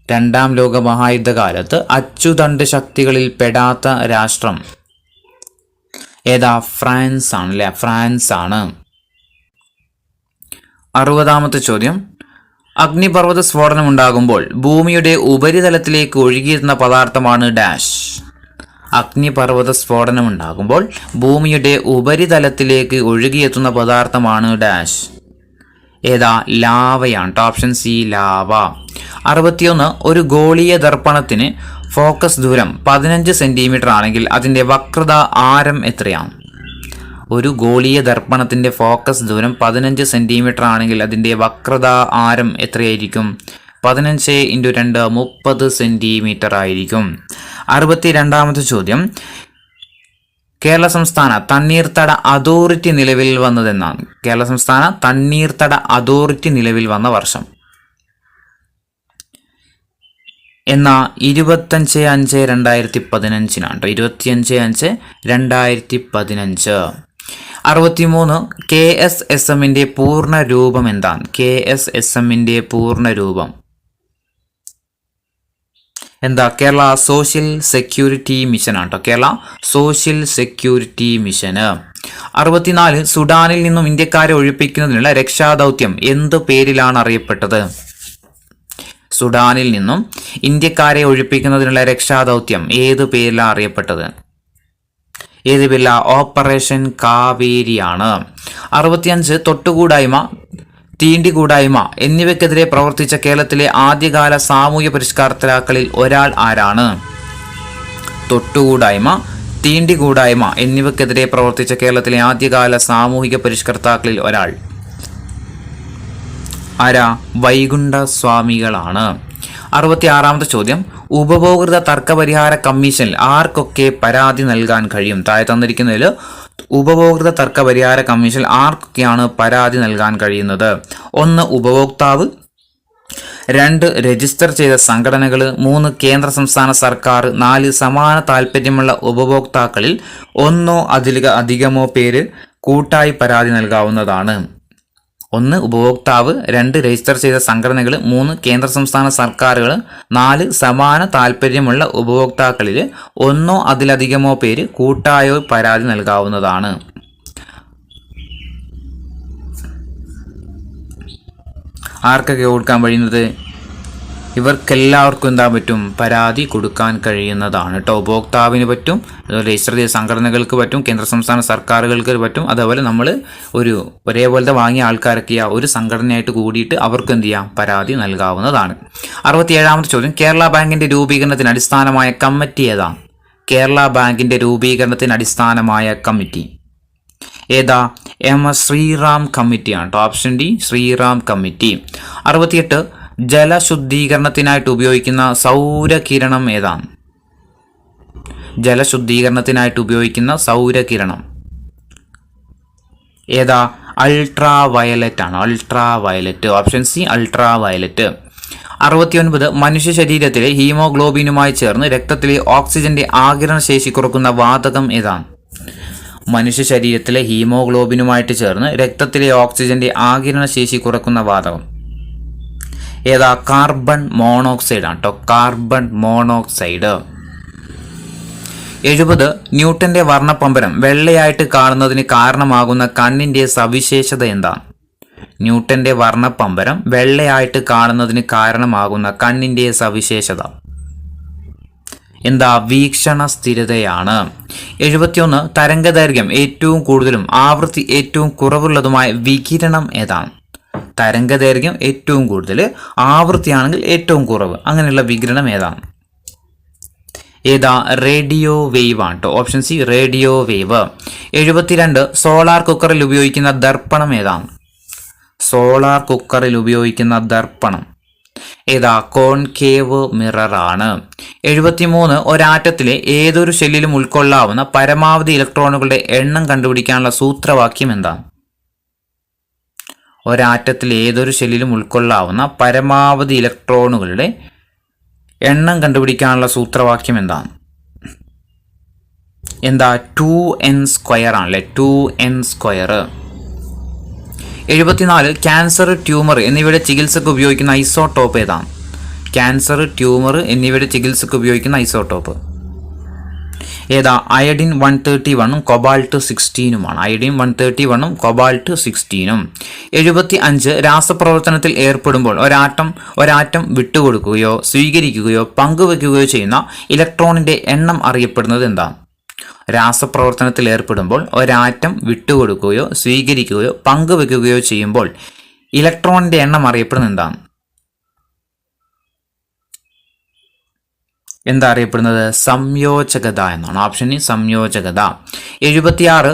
രണ്ടാം ലോക മഹായുദ്ധകാലത്ത് അച്ചുതണ്ട് ശക്തികളിൽ പെടാത്ത രാഷ്ട്രം ഏതാ? ഫ്രാൻസ് ആണ് അല്ലെ? ഫ്രാൻസ് ആണ്. 60ാമത്തെ ചോദ്യം, അഗ്നിപർവ്വത സ്ഫോടനം ഉണ്ടാകുമ്പോൾ ഭൂമിയുടെ ഉപരിതലത്തിലേക്ക് ഒഴുകിയിരുന്ന പദാർത്ഥമാണ് ഡാഷ്. അഗ്നിപർവ്വത സ്ഫോടനം ഉണ്ടാകുമ്പോൾ ഭൂമിയുടെ ഉപരിതലത്തിലേക്ക് ഒഴുകിയെത്തുന്ന പദാർത്ഥമാണ് ഡാഷ്. ഏതാ? ലാവയാണ്. Option C lava. 61 ഒരു ഗോളീയ ദർപ്പണത്തിന് ഫോക്കസ് ദൂരം 15 സെന്റിമീറ്റർ ആണെങ്കിൽ അതിന്റെ വക്രത ആരം എത്രയാണ്? ഒരു ഗോളീയ ദർപ്പണത്തിന്റെ ഫോക്കസ് ദൂരം 15 സെന്റിമീറ്റർ ആണെങ്കിൽ അതിന്റെ വക്രത ആരം എത്രയായിരിക്കും? 15 × 2 30 സെന്റിമീറ്റർ ആയിരിക്കും. 62ാമത്തെ ചോദ്യം, കേരള സംസ്ഥാന തണ്ണീർത്തട അതോറിറ്റി നിലവിൽ വന്നതെന്നാണ്? കേരള സംസ്ഥാന തണ്ണീർത്തട അതോറിറ്റി നിലവിൽ വന്ന വർഷം എന്നാ? 25/5/2015 25/5/2015. 63 KSSMന്റെ പൂർണ്ണ രൂപം എന്താണ്? KSSMന്റെ പൂർണ്ണ രൂപം എന്താ? കേരള സോഷ്യൽ സെക്യൂരിറ്റി മിഷൻ ആണ്. കേരള സോഷ്യൽ സെക്യൂരിറ്റി മിഷന്. 64 സുഡാനിൽ നിന്നും ഇന്ത്യക്കാരെ ഒഴിപ്പിക്കുന്നതിനുള്ള രക്ഷാദൗത്യം എന്ത് പേരിലാണ് അറിയപ്പെട്ടത്? സുഡാനിൽ നിന്നും ഇന്ത്യക്കാരെ ഒഴിപ്പിക്കുന്നതിനുള്ള രക്ഷാദൗത്യം ഏത് പേരിലാണ് അറിയപ്പെട്ടത്? ഏത് പേരില? ഓപ്പറേഷൻ കാവേരിയാണ്. 65 തൊട്ടുകൂടായ്മ, തീണ്ടികൂടായ്മ എന്നിവയ്ക്കെതിരെ പ്രവർത്തിച്ച കേരളത്തിലെ ആദ്യകാല സാമൂഹ്യ പരിഷ്കർത്താക്കളിൽ ഒരാൾ ആരാണ്? തൊട്ടുകൂടായ്മ, തീണ്ടികൂടായ്മ എന്നിവയ്ക്കെതിരെ പ്രവർത്തിച്ച കേരളത്തിലെ ആദ്യകാല സാമൂഹിക പരിഷ്കർത്താക്കളിൽ ഒരാൾ ആരാ? വൈകുണ്ഠ സ്വാമികളാണ്. 66ാമത്തെ ചോദ്യം, ഉപഭോക്തൃ തർക്കപരിഹാര കമ്മീഷനിൽ ആർക്കൊക്കെ പരാതി നൽകാൻ കഴിയും? താഴെ തന്നിരിക്കുന്നതിൽ ഉപഭോക്തൃ തർക്കപരിഹാര കമ്മീഷനിൽ ആർക്കൊക്കെയാണ് പരാതി നൽകാൻ കഴിയുന്നത്? 1 ഉപഭോക്താവ്, 2 രജിസ്റ്റർ ചെയ്ത സംഘടനകൾ, 3 കേന്ദ്ര സംസ്ഥാന സർക്കാർ, 4 സമാന താൽപ്പര്യമുള്ള ഉപഭോക്താക്കളിൽ ഒന്നോ അധികമോ പേര് കൂട്ടായി പരാതി നൽകാവുന്നതാണ്. 1 ഉപഭോക്താവ്, 2 രജിസ്റ്റർ ചെയ്ത സംഘടനകൾ, 3 കേന്ദ്ര സംസ്ഥാന സർക്കാരുകൾ, 4 സമാന താൽപ്പര്യമുള്ള ഉപഭോക്താക്കളിൽ ഒന്നോ അതിലധികമോ പേര് കൂട്ടായോ പരാതി നൽകാവുന്നതാണ്. ആർക്കൊക്കെ കൊടുക്കാൻ കഴിയുന്നത്? ഇവർക്കെല്ലാവർക്കും എന്താ പറ്റും? പരാതി കൊടുക്കാൻ കഴിയുന്നതാണ് കേട്ടോ. ഉപഭോക്താവിന് പറ്റും, രജിസ്റ്റർ ചെയ്ത സംഘടനകൾക്ക് പറ്റും, കേന്ദ്ര സംസ്ഥാന സർക്കാരുകൾക്ക് പറ്റും. അതേപോലെ നമ്മൾ ഒരേപോലത്തെ വാങ്ങിയ ആൾക്കാരൊക്കെ ഒരു സംഘടനയായിട്ട് കൂടിയിട്ട് അവർക്ക് എന്ത് ചെയ്യാം? പരാതി നൽകാവുന്നതാണ്. 67ാമത്തെ ചോദ്യം, കേരള ബാങ്കിന്റെ രൂപീകരണത്തിന് അടിസ്ഥാനമായ കമ്മിറ്റി ഏതാ? കേരള ബാങ്കിന്റെ രൂപീകരണത്തിന് അടിസ്ഥാനമായ കമ്മിറ്റി ഏതാ? ശ്രീറാം കമ്മിറ്റിയാണ്. Option D Sreeram committee. 68 ജലശുദ്ധീകരണത്തിനായിട്ട് ഉപയോഗിക്കുന്ന സൗരകിരണം ഏതാണ്? ജലശുദ്ധീകരണത്തിനായിട്ട് ഉപയോഗിക്കുന്ന സൗരകിരണം ഏതാ? അൾട്രാ വയലറ്റ് ആണ്. Ultraviolet. Option C ultraviolet. 69 മനുഷ്യ ശരീരത്തിലെ ഹീമോഗ്ലോബിനുമായി ചേർന്ന് രക്തത്തിലെ ഓക്സിജന്റെ ആഗിരണ ശേഷി കുറക്കുന്ന വാതകം ഏതാണ്? മനുഷ്യ ശരീരത്തിലെ ഹീമോഗ്ലോബിനുമായിട്ട് ചേർന്ന് രക്തത്തിലെ ഓക്സിജന്റെ ആഗിരണ ശേഷി കുറക്കുന്ന വാതകം ഏതാ? കാർബൺ മോണോക്സൈഡ് ആണ് കേട്ടോ, കാർബൺ മോണോക്സൈഡ്. 70 ന്യൂട്ടന്റെ വർണ്ണപ്പമ്പരം വെള്ളയായിട്ട് കാണുന്നതിന് കാരണമാകുന്ന കണ്ണിന്റെ സവിശേഷത എന്താണ്? ന്യൂട്ടന്റെ വർണ്ണപ്പമ്പരം വെള്ളയായിട്ട് കാണുന്നതിന് കാരണമാകുന്ന കണ്ണിന്റെ സവിശേഷത എന്താ? വീക്ഷണ സ്ഥിരതയാണ്. 71 തരംഗദൈർഘ്യം ഏറ്റവും കൂടുതലും ആവൃത്തി ഏറ്റവും കുറവുള്ളതുമായ വികിരണം ഏതാണ്? തരംഗദൈർഘ്യം ഏറ്റവും കൂടുതൽ, ആവൃത്തിയാണെങ്കിൽ ഏറ്റവും കുറവ്, അങ്ങനെയുള്ള വികിരണം ഏതാണ്? ഏതാ? റേഡിയോ വേവ് ആണ് കേട്ടോ, option C radio wave. 72 solar കുക്കറിൽ ഉപയോഗിക്കുന്ന ദർപ്പണം ഏതാണ്? സോളാർ കുക്കറിൽ ഉപയോഗിക്കുന്ന ദർപ്പണം ഏതാ? കോൺകേവ് മിറർ ആണ്. 73 ഒരാറ്റത്തിലെ ഏതൊരു ഷെല്ലിലും ഉൾക്കൊള്ളാവുന്ന പരമാവധി ഇലക്ട്രോണുകളുടെ എണ്ണം കണ്ടുപിടിക്കാനുള്ള സൂത്രവാക്യം എന്താണ്? ഒരാറ്റത്തിലെ ഏതൊരു ഷെല്ലിലും ഉൾക്കൊള്ളാവുന്ന പരമാവധി ഇലക്ട്രോണുകളുടെ എണ്ണം കണ്ടുപിടിക്കാനുള്ള സൂത്രവാക്യം എന്താണ്? എന്താ? 2n² ആണല്ലേ, 2n². 74 ക്യാൻസർ, ട്യൂമർ എന്നിവയുടെ ചികിത്സക്ക് ഉപയോഗിക്കുന്ന ഐസോട്ടോപ്പ് ഏതാണ്? ക്യാൻസർ, ട്യൂമർ എന്നിവയുടെ ചികിത്സക്ക് ഉപയോഗിക്കുന്ന ഐസോട്ടോപ്പ് ഏതാ? Iodine 131 cobalt 16 iodine 131 cobalt 16. 75 രാസപ്രവർത്തനത്തിൽ ഏർപ്പെടുമ്പോൾ ഒരാറ്റം വിട്ടുകൊടുക്കുകയോ സ്വീകരിക്കുകയോ പങ്കുവെക്കുകയോ ചെയ്യുന്ന ഇലക്ട്രോണിന്റെ എണ്ണം അറിയപ്പെടുന്നത് എന്താണ്? രാസപ്രവർത്തനത്തിൽ ഏർപ്പെടുമ്പോൾ ഒരാറ്റം വിട്ടുകൊടുക്കുകയോ സ്വീകരിക്കുകയോ പങ്കുവെക്കുകയോ ചെയ്യുമ്പോൾ ഇലക്ട്രോണിന്റെ എണ്ണം അറിയപ്പെടുന്നത് എന്താണ്? എന്താ അറിയപ്പെടുന്നത്? സംയോജകത എന്നാണ്, ഓപ്ഷൻ ഇ സംയോജകത. 76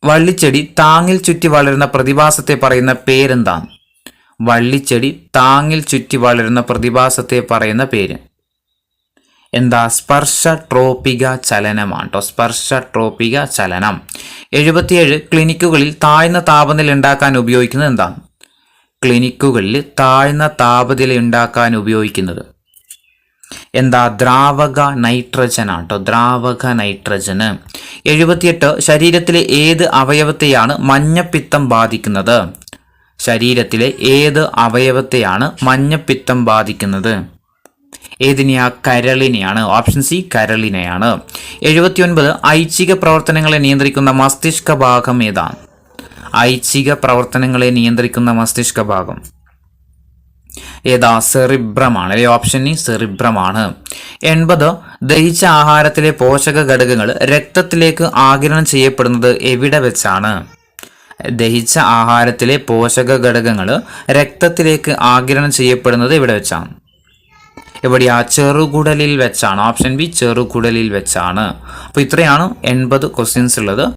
വള്ളിച്ചെടി താങ്ങിൽ ചുറ്റി വളരുന്ന പ്രതിഭാസത്തെ പറയുന്ന പേരെന്താണ്? വള്ളിച്ചെടി താങ്ങിൽ ചുറ്റി വളരുന്ന പ്രതിഭാസത്തെ പറയുന്ന പേര് എന്താ? സ്പർശ ട്രോപിക ചലനമാണ് കേട്ടോ, സ്പർശ ട്രോപിക ചലനം. 77 ക്ലിനിക്കുകളിൽ താഴ്ന്ന താപനില ഉണ്ടാക്കാൻ ഉപയോഗിക്കുന്നത് എന്താണ്? ക്ലിനിക്കുകളിൽ താഴ്ന്ന താപനില ഉണ്ടാക്കാൻ ഉപയോഗിക്കുന്നത് എന്താ? ദ്രാവക നൈട്രജൻ ആണ് കേട്ടോ, ദ്രാവക നൈട്രജന്. 78 ശരീരത്തിലെ ഏത് അവയവത്തെയാണ് മഞ്ഞപ്പിത്തം ബാധിക്കുന്നത്? ശരീരത്തിലെ ഏത് അവയവത്തെയാണ് മഞ്ഞപ്പിത്തം ബാധിക്കുന്നത്? ഏതിനെയാ? കരളിനെയാണ്, ഓപ്ഷൻ സി കരളിനെയാണ്. 79 ഐച്ഛിക പ്രവർത്തനങ്ങളെ നിയന്ത്രിക്കുന്ന മസ്തിഷ്ക ഭാഗം ഏതാണ്? ഐച്ഛിക പ്രവർത്തനങ്ങളെ നിയന്ത്രിക്കുന്ന മസ്തിഷ്ക ഭാഗം ഏതാ? സെറിബ്രമാണ് അല്ലെ, ഓപ്ഷൻ ഇ സെറിബ്രമാണ്. 80 ദഹിച്ച ആഹാരത്തിലെ പോഷക ഘടകങ്ങൾ രക്തത്തിലേക്ക് ആഗിരണം ചെയ്യപ്പെടുന്നത് എവിടെ വെച്ചാണ്? ദഹിച്ച ആഹാരത്തിലെ പോഷക ഘടകങ്ങൾ രക്തത്തിലേക്ക് ആഗിരണം ചെയ്യപ്പെടുന്നത് എവിടെ വെച്ചാണ്? എവിടെയാ? ചെറുകുടലിൽ വെച്ചാണ്, ഓപ്ഷൻ ബി ചെറുകുടലിൽ വെച്ചാണ്. അപ്പോൾ ഇത്രയാണ് 80 ക്വസ്റ്റ്യൻസ് ഉള്ളത്.